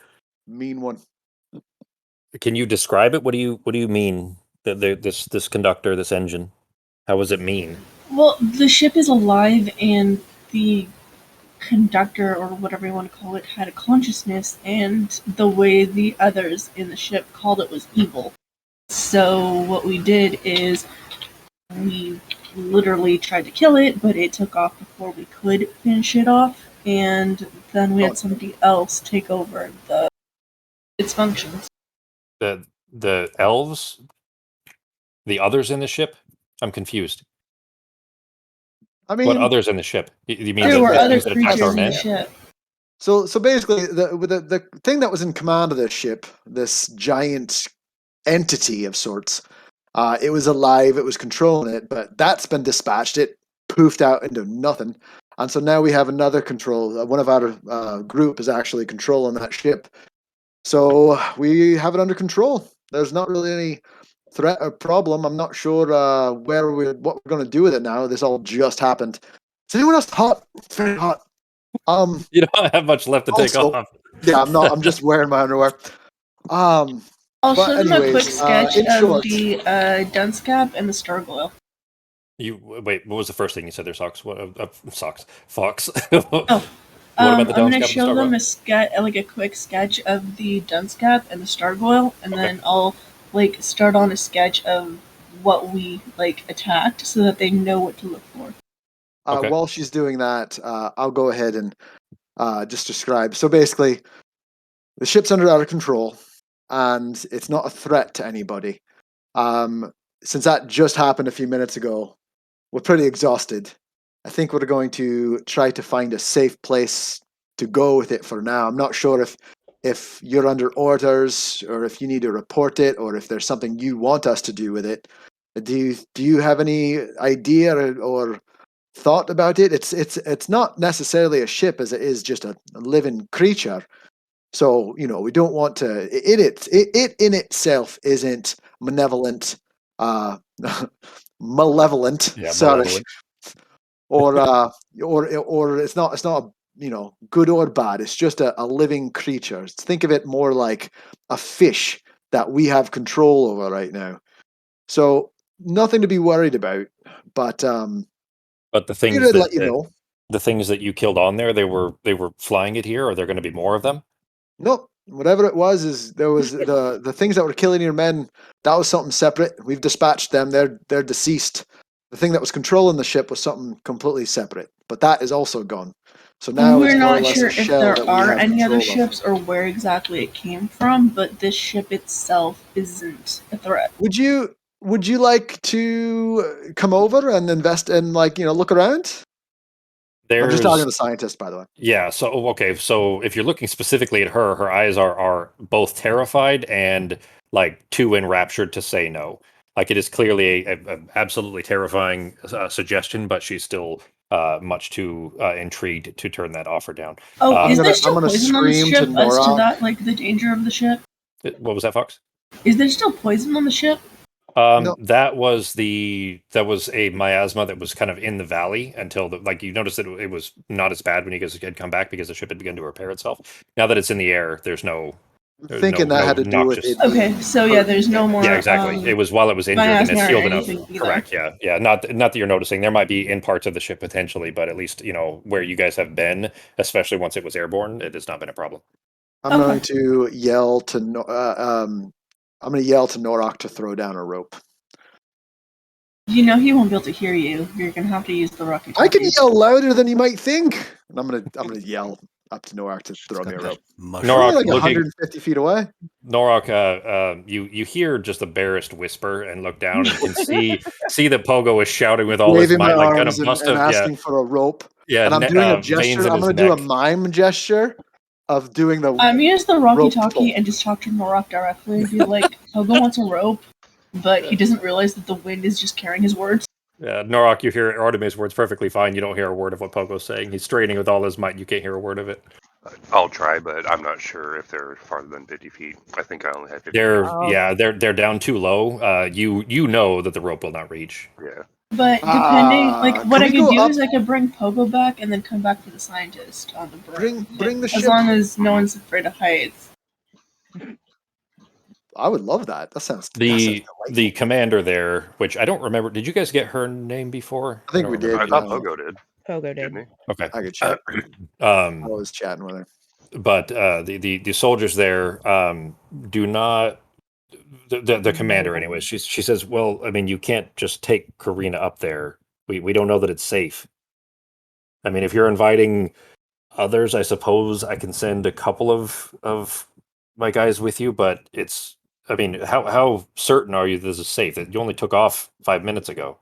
mean one. Can you describe it? What do you mean? This conductor, this engine? How was it mean? Well, the ship is alive and the conductor, or whatever you want to call it, had a consciousness, and the way the others in the ship called it was evil. So what we did is we literally tried to kill it, but it took off before we could finish it off, and then we had somebody else take over its functions. The elves, the others in the ship. I'm confused. I mean, What others in the ship? You mean There were the other things that attacked our creatures in the men? ship. so basically, the thing that was in command of this ship, this giant entity of sorts, it was alive. It was controlling it, but that's been dispatched. It poofed out into nothing, and so now we have another control. One of our group is actually controlling that ship. So we have it under control. There's not really any threat or problem. I'm not sure what we're going to do with it now. This all just happened. Is anyone else hot? It's very hot. You don't have much left to take Also- off. Yeah, I'm not. I'm just wearing my underwear. I'll But show them a quick anyways, sketch in of short- the dunce cap and the stargoyle. You wait. What was the first thing you said there? Socks. What? Socks. Fox. Oh, What about the I'm dunce gonna cap and show them starboy? like a quick sketch of the dunce cap and the stargoyle, and then I'll start on a sketch of what we attacked, so that they know what to look for. Okay. While she's doing that, I'll go ahead and just describe. So basically, the ship's under our control, and it's not a threat to anybody. Since that just happened a few minutes ago, we're pretty exhausted. I think we're going to try to find a safe place to go with it for now. I'm not sure if you're under orders, or if you need to report it, or if there's something you want us to do with it. Do you have any idea or thought about it? It's not necessarily a ship as it is just a living creature. So we don't want to. It in itself isn't malevolent, malevolent. Yeah, Sorry, malevolent. or it's not good or bad. It's just a living creature. Think of it more like a fish that we have control over right now. So nothing to be worried about. But But the figured things I'd let you that know. the things that you killed on there, they were flying it here. Are there going to be more of them? Nope. Whatever it was, is there was the things that were killing your men. That was something separate. We've dispatched them. They're deceased. The thing that was controlling the ship was something completely separate. But that is also gone. So now We're it's more or not less sure a if shell there that we are have any other control of. ships or where exactly it came from, but this ship itself isn't a threat. Would you like to come over and invest and look around? I'm just talking to the scientist, by the way. Yeah. So okay. So if you're looking specifically at her, her eyes are both terrified and too enraptured to say no. It is clearly a absolutely terrifying suggestion, but she's still much too intrigued to turn that offer down. Oh, is I'm there still gonna poison on the scream ship to as to Nora. that, the danger of the ship? What was that, Fox? Is there still poison on the ship? No. That was a miasma that was kind of in the valley until you noticed that it was not as bad when you guys had come back because the ship had begun to repair itself. Now that it's in the air, there's no Thinking that had to do with it. Okay, so yeah, there's no more. Yeah, exactly. It was while it was injured and it's miasma or healed enough. anything either. Correct. Yeah. Not that you're noticing. There might be in parts of the ship potentially, but at least where you guys have been, especially once it was airborne, it has not been a problem. I'm going to yell to I'm going to yell to Norok to throw down a rope. He won't be able to hear you. You're gonna have to use the rocket. I can yell louder than you might think. And I'm gonna yell up to Norok to throw me a rope. Norok, like 150 feet away. Norok, you hear just the barest whisper and look down and you can see that Pogo is shouting with all his Waving might, my like kind arms of must and have asking for a rope. Yeah, and I'm doing a gesture. I'm going to do a mime gesture of doing the. Use the walkie-talkie and just talk to Norok directly. Be like, Pogo wants a rope, but he doesn't realize that the wind is just carrying his words. Yeah, Norok, you hear Artemis' words perfectly fine. You don't hear a word of what Pogo's saying. He's straining with all his might. You can't hear a word of it. I'll try, but I'm not sure if they're farther than 50 feet. I think I only had 50 feet. They're down too low. You know that the rope will not reach. Yeah. But depending, what I could do is I could bring Pogo back and then come back for the scientist on the bridge. Bring the ship. As long as no one's afraid of heights. I would love that. That sounds the commander there, which I don't remember. Did you guys get her name before? I think we did. I thought Pogo did. Pogo did. Okay. I could chat. I was chatting with her. But the soldiers there do not. The commander, anyways. She says, "Well, I mean, you can't just take Karina up there. We don't know that it's safe. I mean, if you're inviting others, I suppose I can send a couple of my guys with you, but it's. I mean, how certain are you this is safe? That you only took off 5 minutes ago.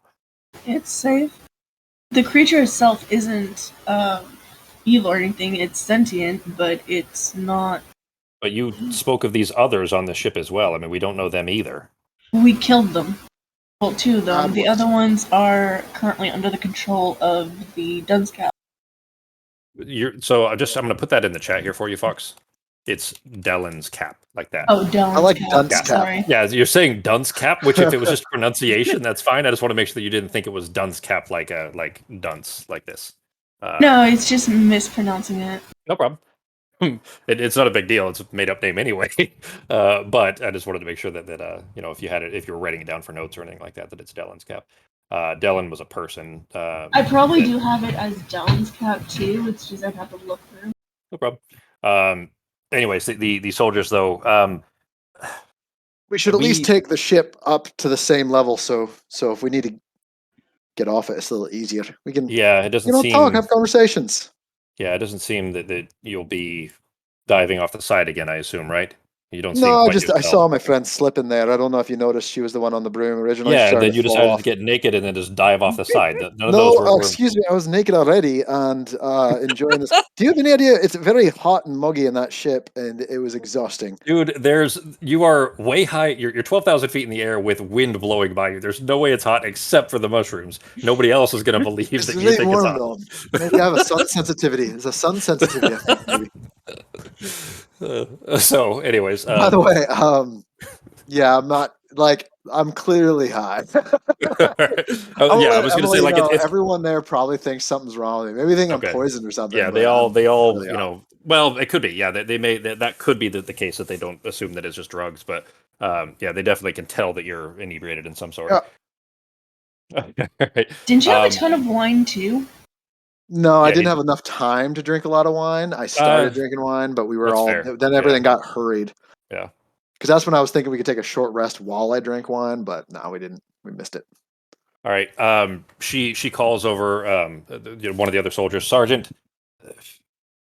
It's safe. The creature itself isn't evil or anything. It's sentient, but it's not. But you spoke of these others on the ship as well. I mean, we don't know them either. We killed them. Well, 2 of them. The other ones are currently under the control of the Dunce Cap. So I'm going to put that in the chat here for you, Fox. It's Dellen's cap, like that. Oh, Dellen's I like cap. Dunce cap. Sorry. Yeah, you're saying dunce cap, which if it was just pronunciation, that's fine. I just want to make sure that you didn't think it was dunce cap like dunce like this. No, it's just mispronouncing it. No problem. It's not a big deal. It's a made up name anyway. But I just wanted to make sure that if you were writing it down for notes or anything like that, that it's Dellen's cap. Dellen was a person. I probably do have it as Dellen's cap too. It's just I'd have to look through. No problem. Anyways, the soldiers though. We should at least take the ship up to the same level, so if we need to get off it, it's a little easier. We can. Yeah, it doesn't seem. Talk, have conversations. Yeah, it doesn't seem that you'll be diving off the side again. I assume, right? You don't. No, I saw my friend slip in there. I don't know if you noticed. She was the one on the broom originally. Yeah, then you decided to get naked and then just dive off the side. Excuse me. I was naked already and enjoying this. Do you have any idea? It's very hot and muggy in that ship, and it was exhausting. Dude, you are way high. You're 12,000 feet in the air with wind blowing by you. There's no way it's hot except for the mushrooms. Nobody else is going to believe that you think it's hot. Though. Maybe I have a sun sensitivity. There's a sun sensitivity. I think, so, anyways, by the way, yeah, I'm not I'm clearly high. I was going to say it's everyone there probably thinks something's wrong with me. Maybe they think I'm poisoned or something. Yeah, they all really well, it could be. Yeah, they may that could be the case that they don't assume that it's just drugs, but yeah, they definitely can tell that you're inebriated in some sort. Yeah. Right. Didn't you have a ton of wine too? No, I didn't have enough time to drink a lot of wine. I started drinking wine, but we were all fair. Then everything got hurried. Yeah. Because that's when I was thinking we could take a short rest while I drank wine, but no, we didn't. We missed it. All right. She calls over one of the other soldiers, Sergeant.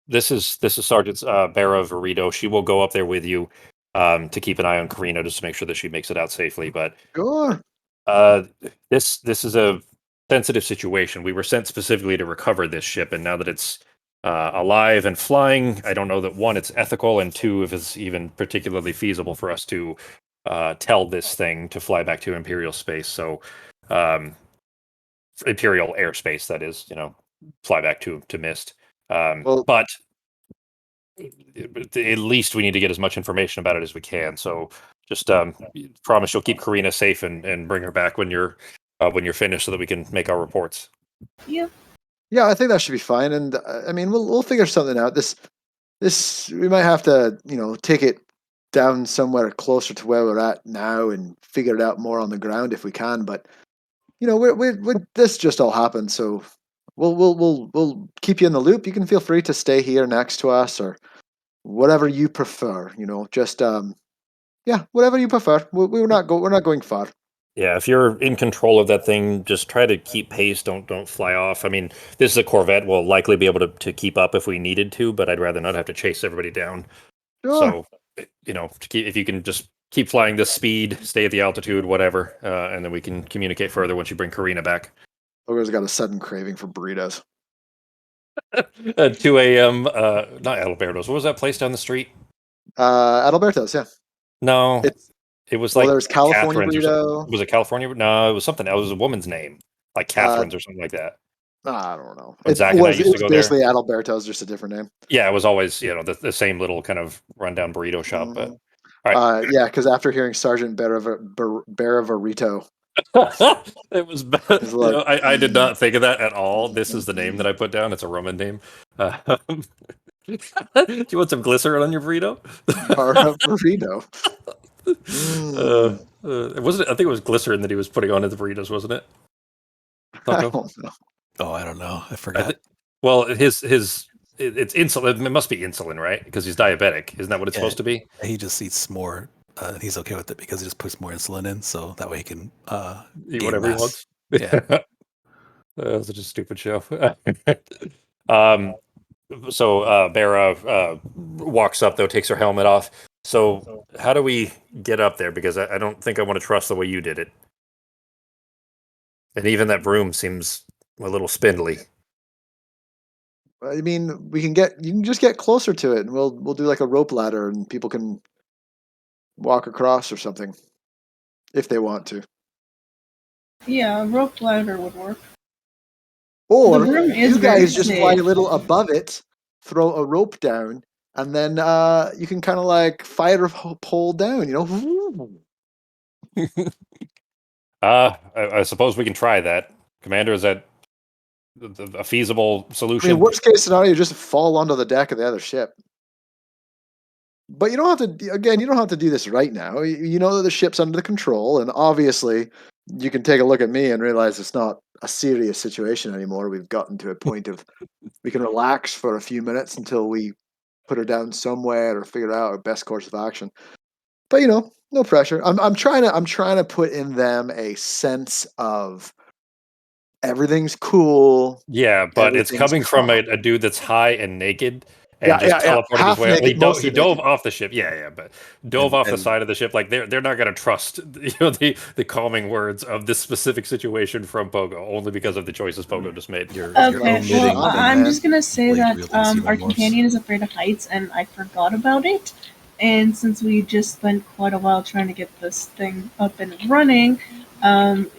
This is Sergeant Barra Verito. She will go up there with you to keep an eye on Karina just to make sure that she makes it out safely. But sure. This is a sensitive situation. We were sent specifically to recover this ship, and now that it's alive and flying, I don't know that one, it's ethical, and two, if it's even particularly feasible for us to tell this thing to fly back to Imperial space. So, Imperial airspace, that is, fly back to Mist. But at least we need to get as much information about it as we can. So Just promise you'll keep Karina safe and bring her back when you're finished, so that we can make our reports. Yeah. Yeah, I think that should be fine. And I mean, we'll figure something out. This we might have to, take it down somewhere closer to where we're at now and figure it out more on the ground if we can. But we this just all happened, so we'll keep you in the loop. You can feel free to stay here next to us or whatever you prefer. Just whatever you prefer. We're not going far. Yeah, if you're in control of that thing, just try to keep pace. Don't fly off. I mean, this is a Corvette. We'll likely be able to keep up if we needed to, but I'd rather not have to chase everybody down. Sure. So, if you can just keep flying this speed, stay at the altitude, whatever, and then we can communicate further once you bring Karina back. Ogre's got a sudden craving for burritos. 2 a.m. Not Alberto's. What was that place down the street? Adalberto's, yeah. No, It's it was well, like there's California Catherine's or something. burrito. Was it California? No, it was something. It was a woman's name, like Catherine's or something like that. I don't know. When Zach and I used to go there. Basically Adalberto's, just a different name. Yeah, it was always the same little kind of rundown burrito shop. But all right, yeah, because after hearing Sergeant Baravarito, it was. It's like, I did not think of that at all. This is the name that I put down. It's a Roman name. Do you want some glycerin on your burrito? Baravarito. Wasn't it? I think it was glycerin that he was putting on his burritos, wasn't it? I don't know. Oh, I don't know. I forgot. Well, it's insulin. It must be insulin, right? Because he's diabetic. Isn't that what it's supposed to be? He just eats more. He's okay with it because he just puts more insulin in, so that way he can eat gain whatever he mass. wants. Yeah. That was such a stupid show. So Bera walks up, though, takes her helmet off. So how do we get up there? Because I don't think I want to trust the way you did it. And even that broom seems a little spindly. I mean, you can just get closer to it, and we'll do like a rope ladder, and people can walk across or something if they want to. Yeah, a rope ladder would work. Or The room is you very guys just fly a safe. little above it, throw a rope down, and then you can kind of like fire a pole down. I suppose we can try that. Commander, is that a feasible I solution? mean, worst case scenario, you just fall onto the deck of the other ship. But you don't have to. Again, you don't have to do this right now. You know that the ship's under control, and obviously, you can take a look at me and realize it's not a serious situation anymore. We've gotten to a point of we can relax for a few minutes until we put her down somewhere or figure out our best course of action. But no pressure. I'm trying to put in them a sense of everything's cool. Yeah, but it's everything's coming from calm. a dude that's high and naked and just teleported Half his way up. naked, He mostly dove naked. off the ship. Yeah, but dove off the side of the ship. Like they're not going to trust the calming words of this specific situation from Pogo only because of the choices Pogo just made. Okay, well, I'm just gonna say that our xenomorphs. companion is afraid of heights, and I forgot about it. And since we just spent quite a while trying to get this thing up and running,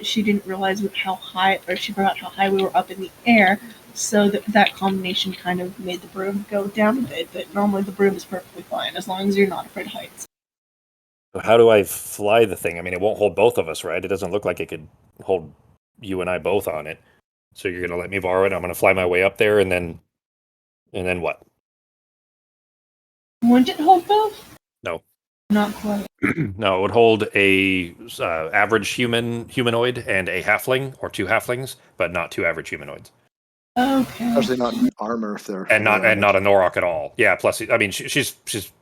she didn't realize how high, or she forgot how high we were up in the air. So that combination kind of made the broom go down a bit. But normally the broom is perfectly fine as long as you're not afraid of heights. How do I fly the thing? I mean, it won't hold both of us, right? It doesn't look like it could hold you and I both on it. So you're going to let me borrow it? I'm going to fly my way up there, and then what? Wouldn't it hold both? No. Not quite. No, it would hold a average humanoid and a halfling, or two halflings, but not two average humanoids. Okay. Especially not in armor if they're and not a Norok at all. Yeah, plus I mean she's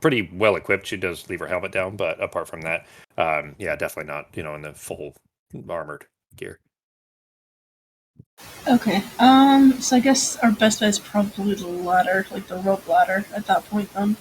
pretty well equipped. She does leave her helmet down, but apart from that, yeah, definitely not in the full armored gear. Okay. So I guess our best bet is probably the ladder, like the rope ladder at that point then.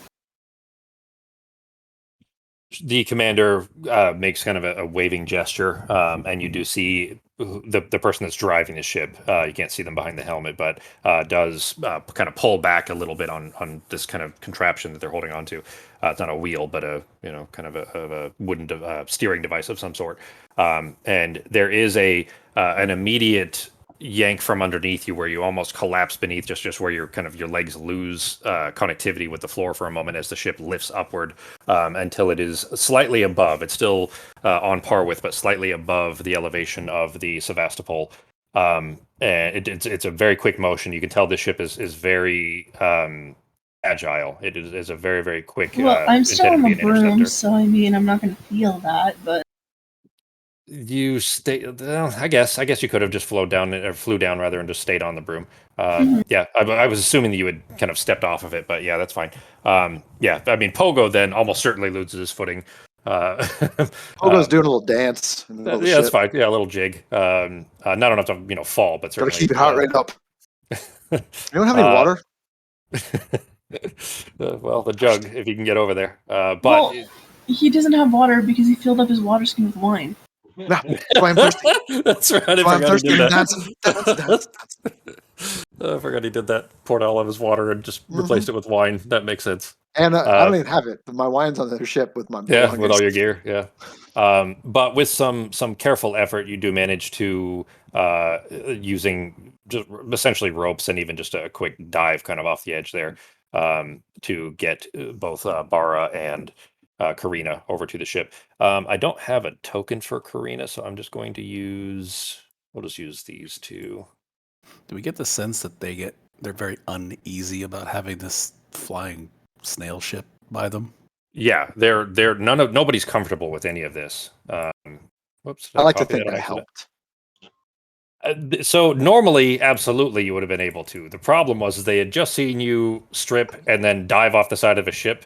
The commander makes kind of a waving gesture, and you do see the person that's driving the ship. You can't see them behind the helmet, but does kind of pull back a little bit on this kind of contraption that they're holding onto. It's not a wheel, but a kind of a wooden steering device of some sort. And there is an immediate yank from underneath you, where you almost collapse beneath, just where your legs lose connectivity with the floor for a moment as the ship lifts upward until it is slightly above. It's still on par with, but slightly above the elevation of the Sevastopol. And it's a very quick motion. You can tell this ship is very agile. It is a very, very quick. Well, I'm still on intended to the be an broom, interceptor. so I mean, I'm not going to feel that, but You stay. Well, I guess you could have just flew down rather, and just stayed on the broom. Mhm. Yeah, I was assuming that you had kind of stepped off of it, but yeah, that's fine. Yeah, I mean, Pogo then almost certainly loses his footing. Pogo's doing a little dance in the middle of the yeah, that's ship. fine. Yeah, a little jig. Not enough to fall, but Gotta certainly. keep your heart rate up. Anyone have any uh, water? well, the jug, if you can get over there. But well, he doesn't have water because he filled up his water skin with wine. Nah, that's why I'm thirsty. That's right. That's why I'm thirsty. I'm dancing. Dance. I forgot he did that. Poured all of his water and just replaced it with wine. That makes sense. And I don't even have it, but my wine's on the ship with my Yeah, belongings. with all your gear. Yeah. But with some careful effort, you do manage to using just essentially ropes and even just a quick dive kind of off the edge there to get both Bara and Karina over to the ship. I don't have a token for Karina, so I'm just going to use. We'll just use these two. Do we get the sense that they're very uneasy about having this flying snail ship by them? Yeah, they're nobody's comfortable with any of this. Whoops! I like to copy think that I on accident? helped. So normally, absolutely, you would have been able to. The problem was they had just seen you strip and then dive off the side of a ship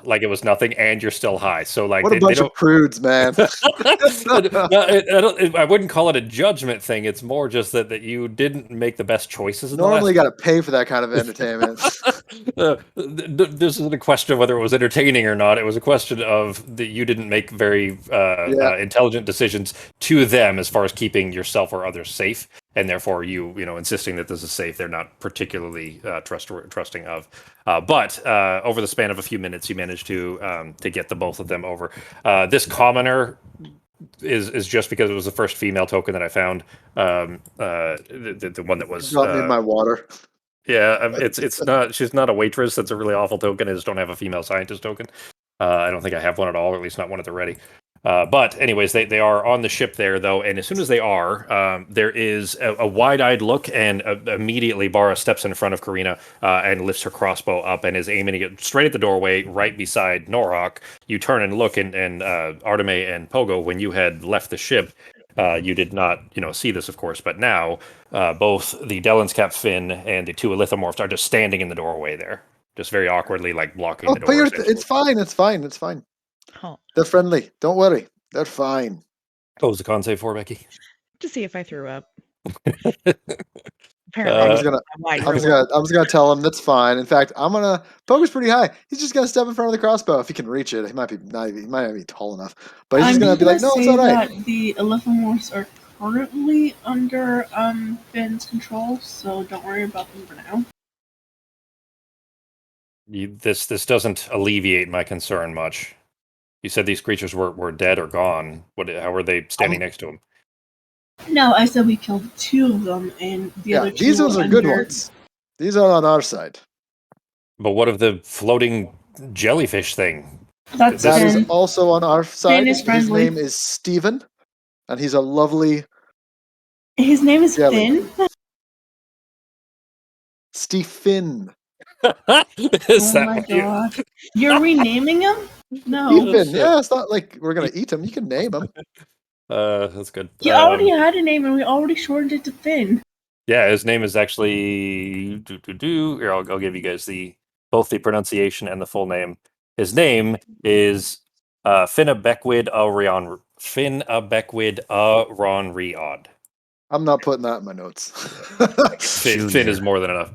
like it was nothing, and you're still high. So like, What a bunch of prudes, man. I wouldn't call it a judgment thing. It's more just that you didn't make the best choices. Normally, you got to pay for that kind of entertainment. This isn't a question of whether it was entertaining or not. It was a question of that you didn't make very intelligent decisions to them as far as keeping yourself or others safe, and therefore you insisting that this is safe. They're not particularly trusting of. But over the span of a few minutes, you managed to get the both of them over. This commoner is just because it was the first female token that I found. The one that was Drop me my water. yeah, it's not. She's not a waitress. That's a really awful token. I just don't have a female scientist token. I don't think I have one at all, or at least not one at the ready. But anyways, they are on the ship there though, and as soon as they are, there is a wide-eyed look, and immediately Bara steps in front of Karina and lifts her crossbow up and is aiming it straight at the doorway, right beside Norhawk. You turn and look, and Arteme and Pogo, when you had left the ship, you did not see this, of course, but now both the Dellen's Cap Finn and the two Elithomorphs are just standing in the doorway there, just very awkwardly, like blocking the door. It's fine. It's fine. It's fine. Oh, They're friendly. Don't worry. They're fine. What was the con save for, Becky? to see if I threw up. I'm Apparently, just gonna tell him that's fine. In fact, Pogo's pretty high. He's just gonna step in front of the crossbow if he can reach it. He might not be tall enough, but he's just gonna be like, "No, it's all right." That the Elithomorphs are currently under Finn's control, so don't worry about them for now. This doesn't alleviate my concern much. You said these creatures were dead or gone. How were they standing next to him? No, I said we killed two of them, and the other two. These ones are good ones. These are on our side. But what of the floating jellyfish thing? That is also on our side. Finn is friendly. His name is Steven, and he's a lovely. His name is jelly. Finn. Stephen. Is oh my god! You're renaming him? No. Stephen. Yeah, it's not like we're gonna eat him. You can name him. That's good. You already had a name, and we already shortened it to Finn. Yeah, his name is actually Here, I'll give you guys both the pronunciation and the full name. His name is Finnabequid Ronriod. I'm not putting that in my notes. Finn is more than enough.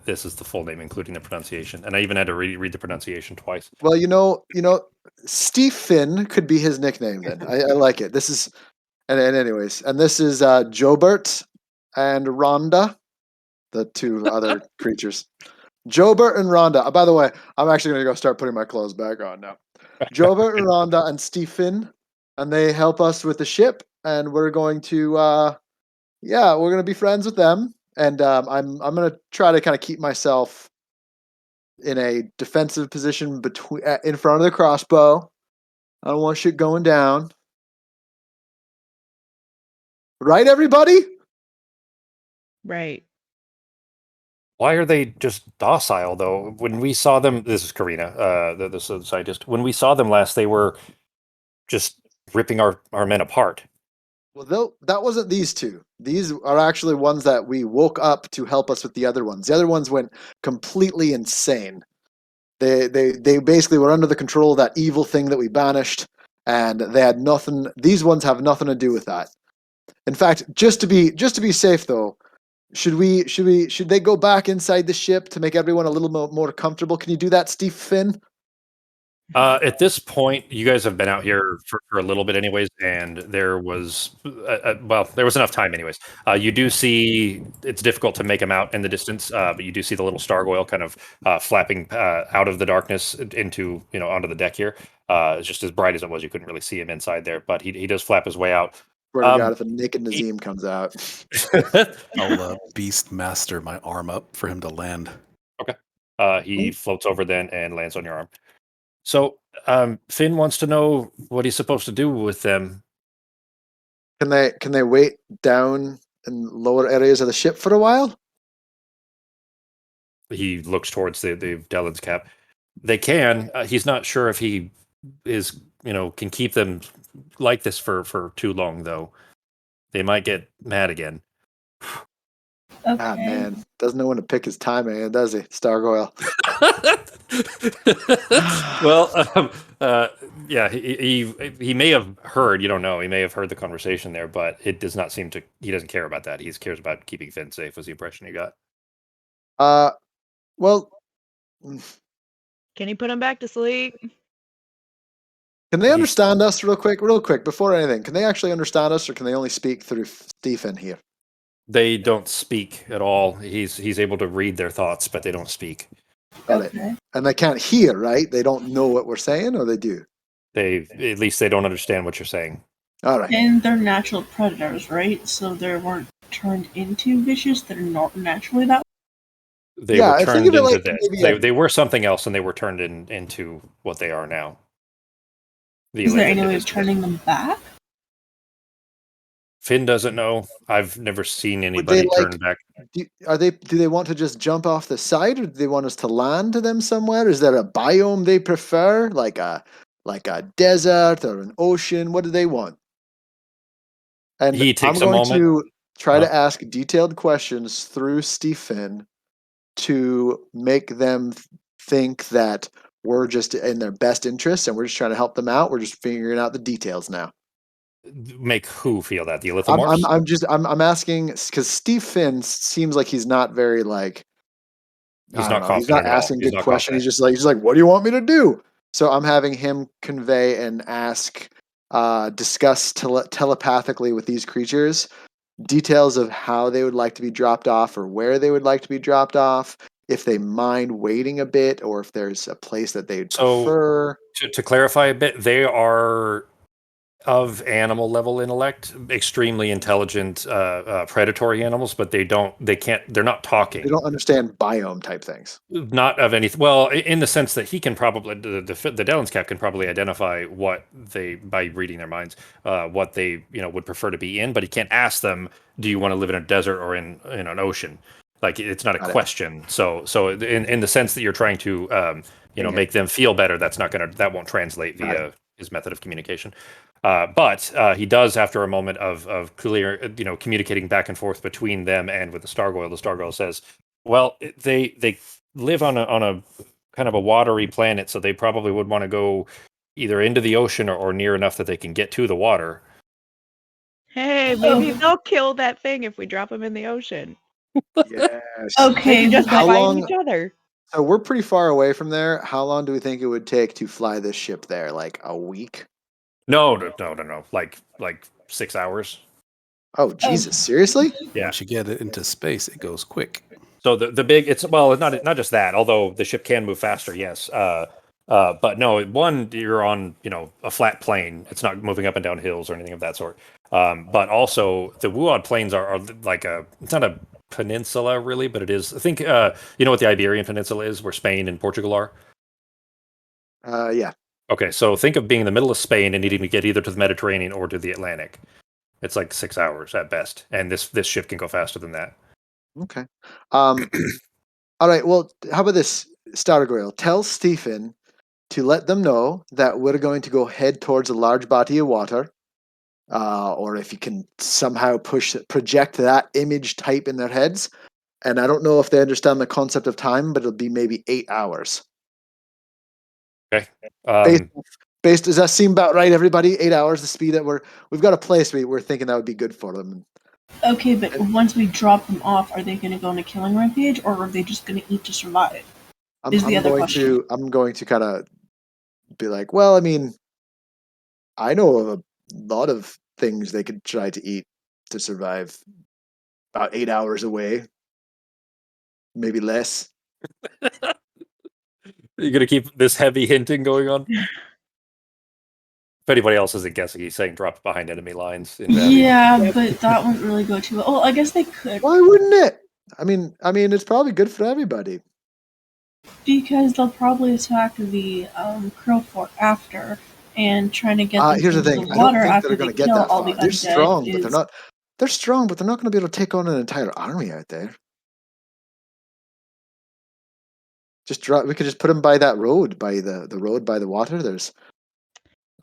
This is the full name, including the pronunciation, and I even had to read the pronunciation twice. Well, Steve Finn could be his nickname. Then I like it. This is, and anyways, and this is Jobert and Rhonda, the two other creatures. Jobert and Rhonda. By the way, I'm actually going to go start putting my clothes back on now. Jobert and Rhonda and Steve Finn, and they help us with the ship, and we're going to Yeah, we're gonna be friends with them, and I'm gonna try to kind of keep myself in a defensive position between in front of the crossbow. I don't want shit going down. Right, everybody? Right. Why are they just docile, though? When we saw them, this is Karina, the scientist. When we saw them last, they were just ripping our men apart. Well, that wasn't these two. These are actually ones that we woke up to help us with the other ones. The other ones went completely insane. They basically were under the control of that evil thing that we banished, and they had nothing. These ones have nothing to do with that. In fact, just to be safe though, should they go back inside the ship to make everyone a little more comfortable? Can you do that, Steve Finn? At this point, you guys have been out here for a little bit, anyways, and there was, there was enough time, anyways. You do see it's difficult to make them out in the distance, but you do see the little Stargoyle kind of flapping out of the darkness into onto the deck here. It's just as bright as it was, you couldn't really see him inside there, but he does flap his way out. Swear to God, if a naked Nazim comes out. I'll beast master my arm up for him to land. Okay. He floats over then and lands on your arm. So Finn wants to know what he's supposed to do with them. Can they wait down in lower areas of the ship for a while? He looks towards the Dellin's cap. They can. He's not sure if he is can keep them like this for too long, though. They might get mad again. Okay. Ah, man, doesn't know when to pick his timing, does he, Stargoyle? Well, yeah, he may have heard. You don't know. He may have heard the conversation there, but it does not seem to. He doesn't care about that. He cares about keeping Finn safe. Was the impression you got? Well, Can you put him back to sleep? can they understand us real quick before anything? Can they actually understand us, or can they only speak through Stephen here? They don't speak at all. He's able to read their thoughts, but they don't speak. Got it. And they can't hear, right? They don't know what we're saying, or they do? At least they don't understand what you're saying. All right. And they're natural predators, right? So they weren't turned into vicious. They're not naturally that way. They were turned into this. They were something else, and they were turned into what they are now. Is there any way of turning them back? Finn doesn't know. I've never seen anybody turn back. Do they want to just jump off the side, or do they want us to land to them somewhere? Is there a biome they prefer, like a desert or an ocean? What do they want? And he takes I'm going to try to ask detailed questions through Stephen to make them think that we're just in their best interest and we're just trying to help them out. We're just figuring out the details now. Make who feel that? The Elithomorphs? I'm asking because Steve Finn seems like he's not very he's not confident. He's not asking good questions. He's like, what do you want me to do? So I'm having him convey and ask, discuss telepathically with these creatures details of how they would like to be dropped off or where they would like to be dropped off, if they mind waiting a bit or if there's a place that they'd prefer. To clarify a bit, they are of animal level intellect, extremely intelligent predatory animals, but they're not talking. They don't understand biome type things. Not of anything. Well, in the sense that he can probably, the Dellin's cap can probably identify what they, by reading their minds, what they would prefer to be in, but he can't ask them, do you want to live in a desert or in an ocean? Like, it's not a question. So in the sense that you're trying to make them feel better, that won't translate via his method of communication. But he does, after a moment of clear, communicating back and forth between them and with the Stargoyle says, well, they live on a kind of a watery planet, so they probably would want to go either into the ocean or near enough that they can get to the water. Hey, maybe they'll kill that thing if we drop them in the ocean. Yes. Okay. Just find each other. So we're pretty far away from there. How long do we think it would take to fly this ship there? Like a week? No. Like 6 hours. Oh, Jesus! Seriously? Yeah. Once you get it into space, it goes quick. So the big, it's not just that. Although the ship can move faster, yes. But no, you're on a flat plane. It's not moving up and down hills or anything of that sort. But also the Wuod Plains are like it's not a peninsula really, but it is. I think you know what the Iberian Peninsula is, where Spain and Portugal are. Yeah. Okay, so think of being in the middle of Spain and needing to get either to the Mediterranean or to the Atlantic. It's like 6 hours at best, and this ship can go faster than that. Okay. All right. Well, how about this, Stargoyle? Tell Stephen to let them know that we're going to go head towards a large body of water, or if you can somehow project that image type in their heads. And I don't know if they understand the concept of time, but it'll be maybe 8 hours. Okay. Does that seem about right, everybody? 8 hours, the speed that we've got a place we're thinking that would be good for them. Okay, but once we drop them off, are they going to go on a killing rampage, or are they just going to eat to survive? I'm going to kind of be like, well, I mean, I know of a lot of things they could try to eat to survive. About 8 hours away, maybe less. You're gonna keep this heavy hinting going on. If anybody else isn't guessing, he's saying drop behind enemy lines. Yeah, but that wouldn't really go too well. Oh, I guess they could. Why wouldn't it? I mean, it's probably good for everybody. Because they'll probably attack the Crow Fort after and trying to get them Here's the into thing. the I don't water think after they're they going to get kill that all far. the They're undead. strong, but they're not. They're strong, but they're not going to be able to take on an entire army out there. We could just put them by that road, by the road by the water. There's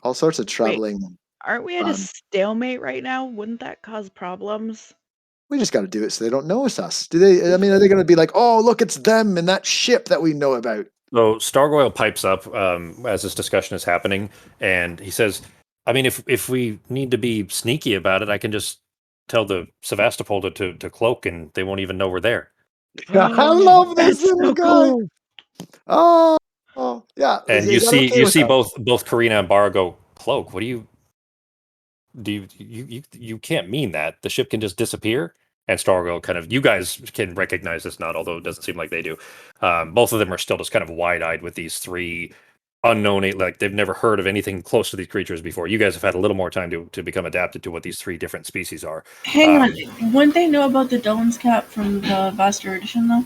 all sorts of traveling. Wait, aren't we at a stalemate right now? Wouldn't that cause problems? We just got to do it so they don't notice us. Do they? I mean, are they going to be like, oh, look, it's them and that ship that we know about? So Stargoyle pipes up as this discussion is happening, and he says, "I mean, if we need to be sneaky about it, I can just tell the Sevastopol to cloak, and they won't even know we're there." I love this That's little so guy. cool. Oh, yeah. And you see both Karina and Bar go, cloak. What do you can't mean that. The ship can just disappear. And Stargirl kind of, you guys can recognize this not, although it doesn't seem like they do. Both of them are still just kind of wide-eyed with these three unknown, like they've never heard of anything close to these creatures before. You guys have had a little more time to become adapted to what these three different species are. Hang on, wouldn't they know about the Dylan's cap from the Vaster edition though?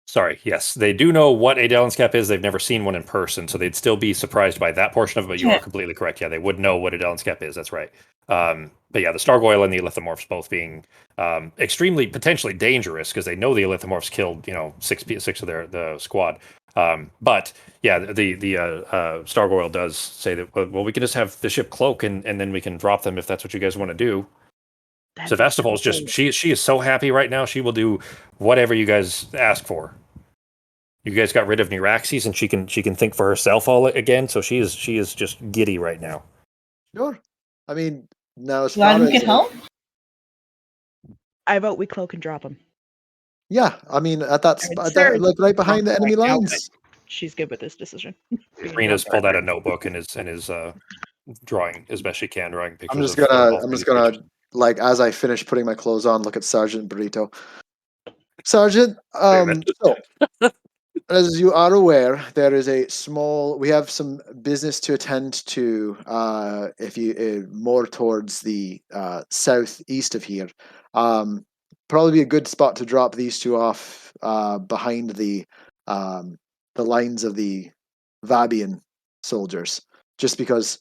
Sorry, yes, they do know what a Dellin's cap is. They've never seen one in person, so they'd still be surprised by that portion of it. But you are completely correct. Yeah, they would know what a Dellin's cap is. That's right. But yeah, the Stargoyle and the Elithomorphs both being extremely potentially dangerous because they know the Elithomorphs killed six of the squad. But yeah, the Stargoyle does say that well we can just have the ship cloak and then we can drop them if that's what you guys want to do. Sevastopol is just she is so happy right now. She will do whatever you guys ask for. You guys got rid of Neuraxes, and she can think for herself all again. So she is just giddy right now. Sure. I mean, now as Glad far we as can help. I vote we cloak and drop him. Yeah, I mean at that spot, like right behind the enemy lines. She's good with this decision. Karina's pulled out a notebook and is drawing as best she can, drawing pictures. I'm just gonna like as I finish putting my clothes on, look at Sergeant Burrito. Sergeant, so as you are aware, there is we have some business to attend to. If you more towards the southeast of here, probably be a good spot to drop these two off behind the lines of the Vabian soldiers. Just because,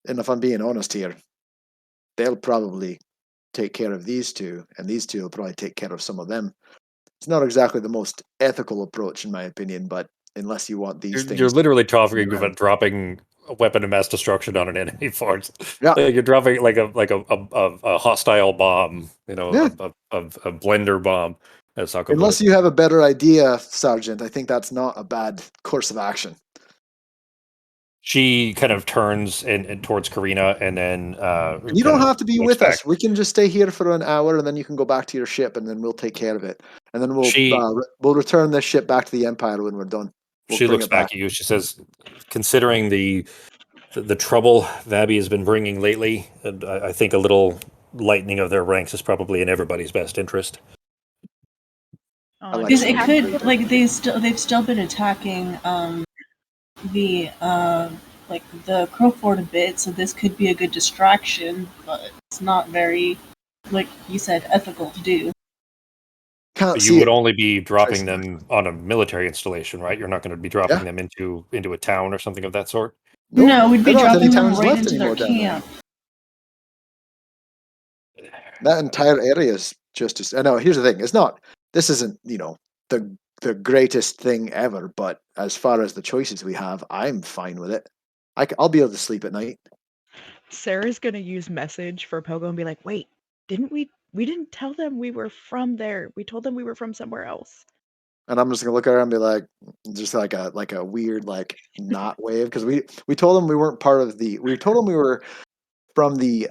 and if I'm being honest here, they'll probably take care of these two, and these two will probably take care of some of them. It's not exactly the most ethical approach, in my opinion, but unless you want these things... You're literally talking about dropping a weapon of mass destruction on an enemy force. Yeah. Like you're dropping like a hostile bomb, a blender bomb. Unless you have a better idea, Sergeant, I think that's not a bad course of action. She kind of turns and towards Karina, and then you don't have to be with us. We can just stay here for an hour, and then you can go back to your ship, and then we'll take care of it. And then we'll return this ship back to the Empire when we're done. She looks back at you. She says, "Considering the trouble Vabi has been bringing lately, I think a little lightening of their ranks is probably in everybody's best interest." Because it could, like, they've still been attacking the like the crow fort a bit, so this could be a good distraction, but it's not very, like you said, ethical to do. Can't But see you would it. only be dropping Tracy. them on a military installation, right? You're not going to be dropping them into a town or something of that sort. Nope, No, we'd they be don't have any dropping them towns right left into their anymore down there. camp. That entire area is just as. I know. Here's the thing. It's not. This isn't the greatest thing ever. But as far as the choices we have, I'm fine with it. I'll be able to sleep at night. Sarah's gonna use message for Pogo and be like, "Wait, didn't we didn't tell them we were from there. We told them we were from somewhere else." And I'm just gonna look at her and be like, just like a weird not wave because we told them we weren't part of the. We told them we were from the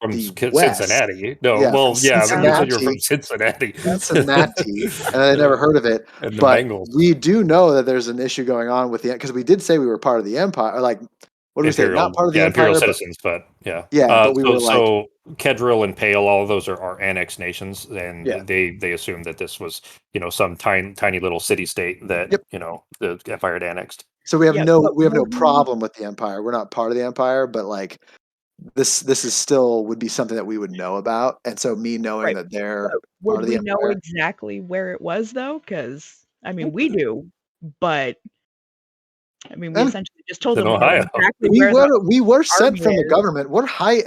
From west. Cincinnati. No, Yeah, well, from yeah, but you said you're from Cincinnati. Cincinnati. And I never heard of it. And the But Bengals. we do know that there's an issue going on with the because we did say we were part of the empire. Or what do we say? Not part of the empire, Imperial citizens, but yeah. But we were so Kedril and Pale, all of those are annexed nations, and Yeah. they assumed that this was some tiny little city state that the empire had annexed. So we have Yeah, no but we have no would we- problem with the empire. We're not part of the empire, but this is still would be something that we would know about. And so me knowing Right. that they're But part would of the we know empire. exactly where it was though? Because I mean, we do, but I mean, we And essentially just told in them Ohio. exactly where the We were sent army from the is. government. We're high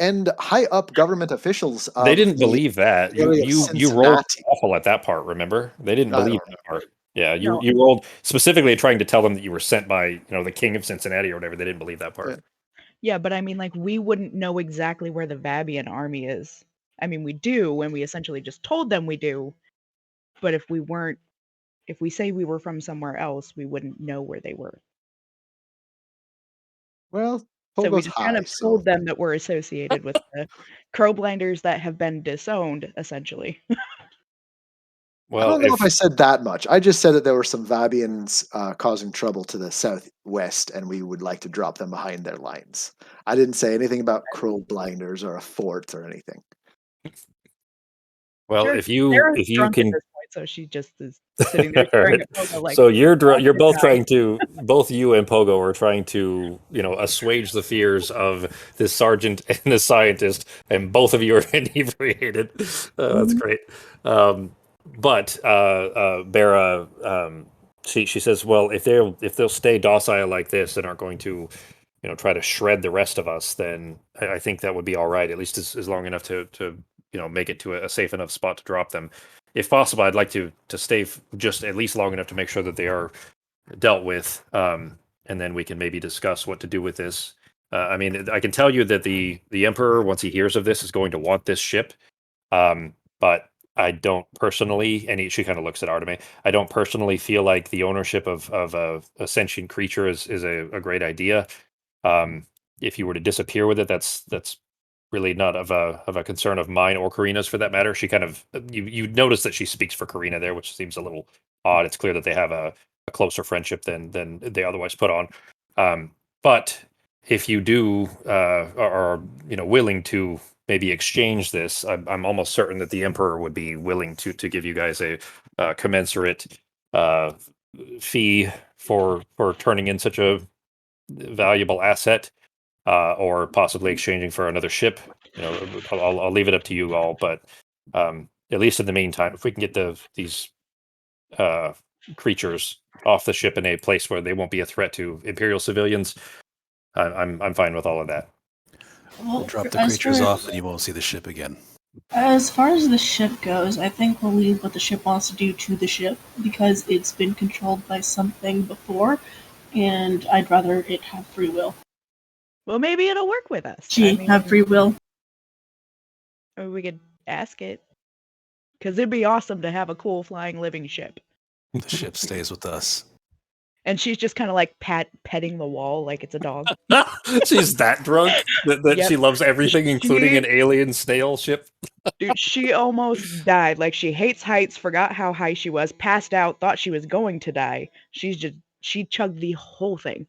up government officials. They Of didn't the believe that. area of You rolled Cincinnati. awful at that part, remember? They didn't I believe don't that part. Yeah, No. you rolled specifically trying to tell them that you were sent by, the king of Cincinnati or whatever. They didn't believe that part. Yeah. Yeah, but I mean, like, we wouldn't know exactly where the Vabian army is. I mean, we do, and we essentially just told them we do. But if we say we were from somewhere else, we wouldn't know where they were. Well, So we Pogo's just kind high, of so told them that we're associated with the crowblinders that have been disowned, essentially. I Well, don't know if I said that much. I just said that there were some Vabians causing trouble to the southwest, and we would like to drop them behind their lines. I didn't say anything about crow blinders or a fort or anything. well, Sarah's if you drunk can at this point, so she just is sitting there staring at Pogo like. so you're both guy. trying to both you and Pogo are trying to assuage the fears of this sergeant and the scientist, and both of you are inebriated. That's great. But Bera, she says, well, if they'll stay docile like this and aren't going to try to shred the rest of us, then I think that would be all right, at least as long enough to make it to a safe enough spot to drop them. If possible, I'd like to stay just at least long enough to make sure that they are dealt with, and then we can maybe discuss what to do with this. I mean, I can tell you that the Emperor, once he hears of this, is going to want this ship, but I don't personally, and she kind of looks at Arteme. I don't personally feel like the ownership of a sentient creature is a great idea. If you were to disappear with it, that's really not of a concern of mine or Karina's for that matter. She kind of you notice that she speaks for Karina there, which seems a little odd. It's clear that they have a closer friendship than they otherwise put on. But if you do are willing to maybe exchange this, I'm almost certain that the Emperor would be willing to give you guys a commensurate fee for turning in such a valuable asset, or possibly exchanging for another ship. I'll leave it up to you all, but at least in the meantime, if we can get these creatures off the ship in a place where they won't be a threat to Imperial civilians, I'm fine with all of that. We'll drop the creatures off, and you won't see the ship again. As far as the ship goes, I think we'll leave what the ship wants to do to the ship, because it's been controlled by something before, and I'd rather it have free will. Well, maybe it'll work with us. Have free will. Or we could ask it. Because it'd be awesome to have a cool flying living ship. The ship stays with us. And she's just kind of like petting the wall like it's a dog. She's that drunk that Yep. she loves everything, including an alien snail ship. Dude, she almost died. Like, she hates heights, forgot how high she was, passed out, thought she was going to die. She chugged the whole thing.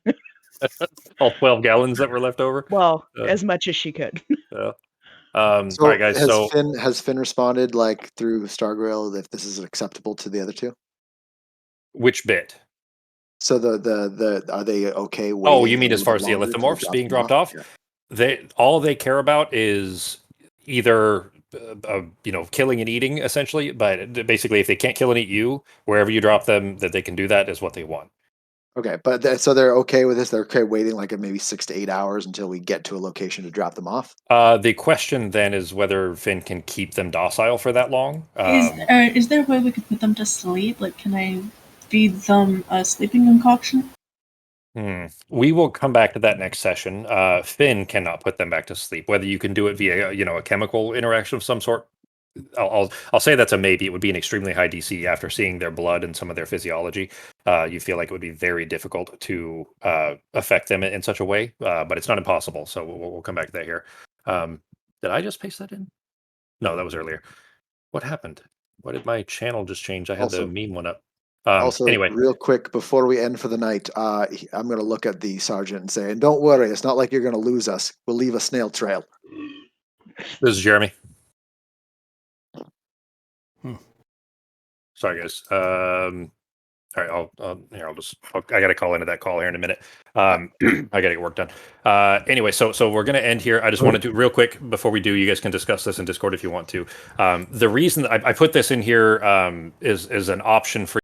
All 12 gallons that were left over. Well, as much as she could. All So right, guys. has Finn responded through Stargrill if this is acceptable to the other two? Which bit? So the are they okay? Oh, you waiting mean a as little far bit as the longer till we ellithomorphs drop being them dropped off? Yeah. All they care about is either killing and eating, essentially. But basically, if they can't kill and eat you, wherever you drop them, that they can do that is what they want. Okay, but so they're okay with this. They're okay waiting like maybe 6 to 8 hours until we get to a location to drop them off. The question then is whether Finn can keep them docile for that long. Is there a way we could put them to sleep? Like, can I feed them a sleeping concoction? We will come back to that next session. Finn cannot put them back to sleep. Whether you can do it via, a chemical interaction of some sort, I'll say that's a maybe. It would be an extremely high DC after seeing their blood and some of their physiology. You feel like it would be very difficult to affect them in such a way, but it's not impossible. So we'll come back to that here. Did I just paste that in? No, that was earlier. What happened? Why did my channel just change? I had the Also- meme one up. Also, Anyway, real quick before we end for the night, I'm going to look at the sergeant and say, "And don't worry, it's not like you're going to lose us. We'll leave a snail trail." this is Jeremy. Sorry, guys. All right, I got to call into that call here in a minute. I got to get work done. Anyway, so we're going to end here. I just wanted to real quick before we do, you guys can discuss this in Discord if you want to. The reason that I put this in here is an option for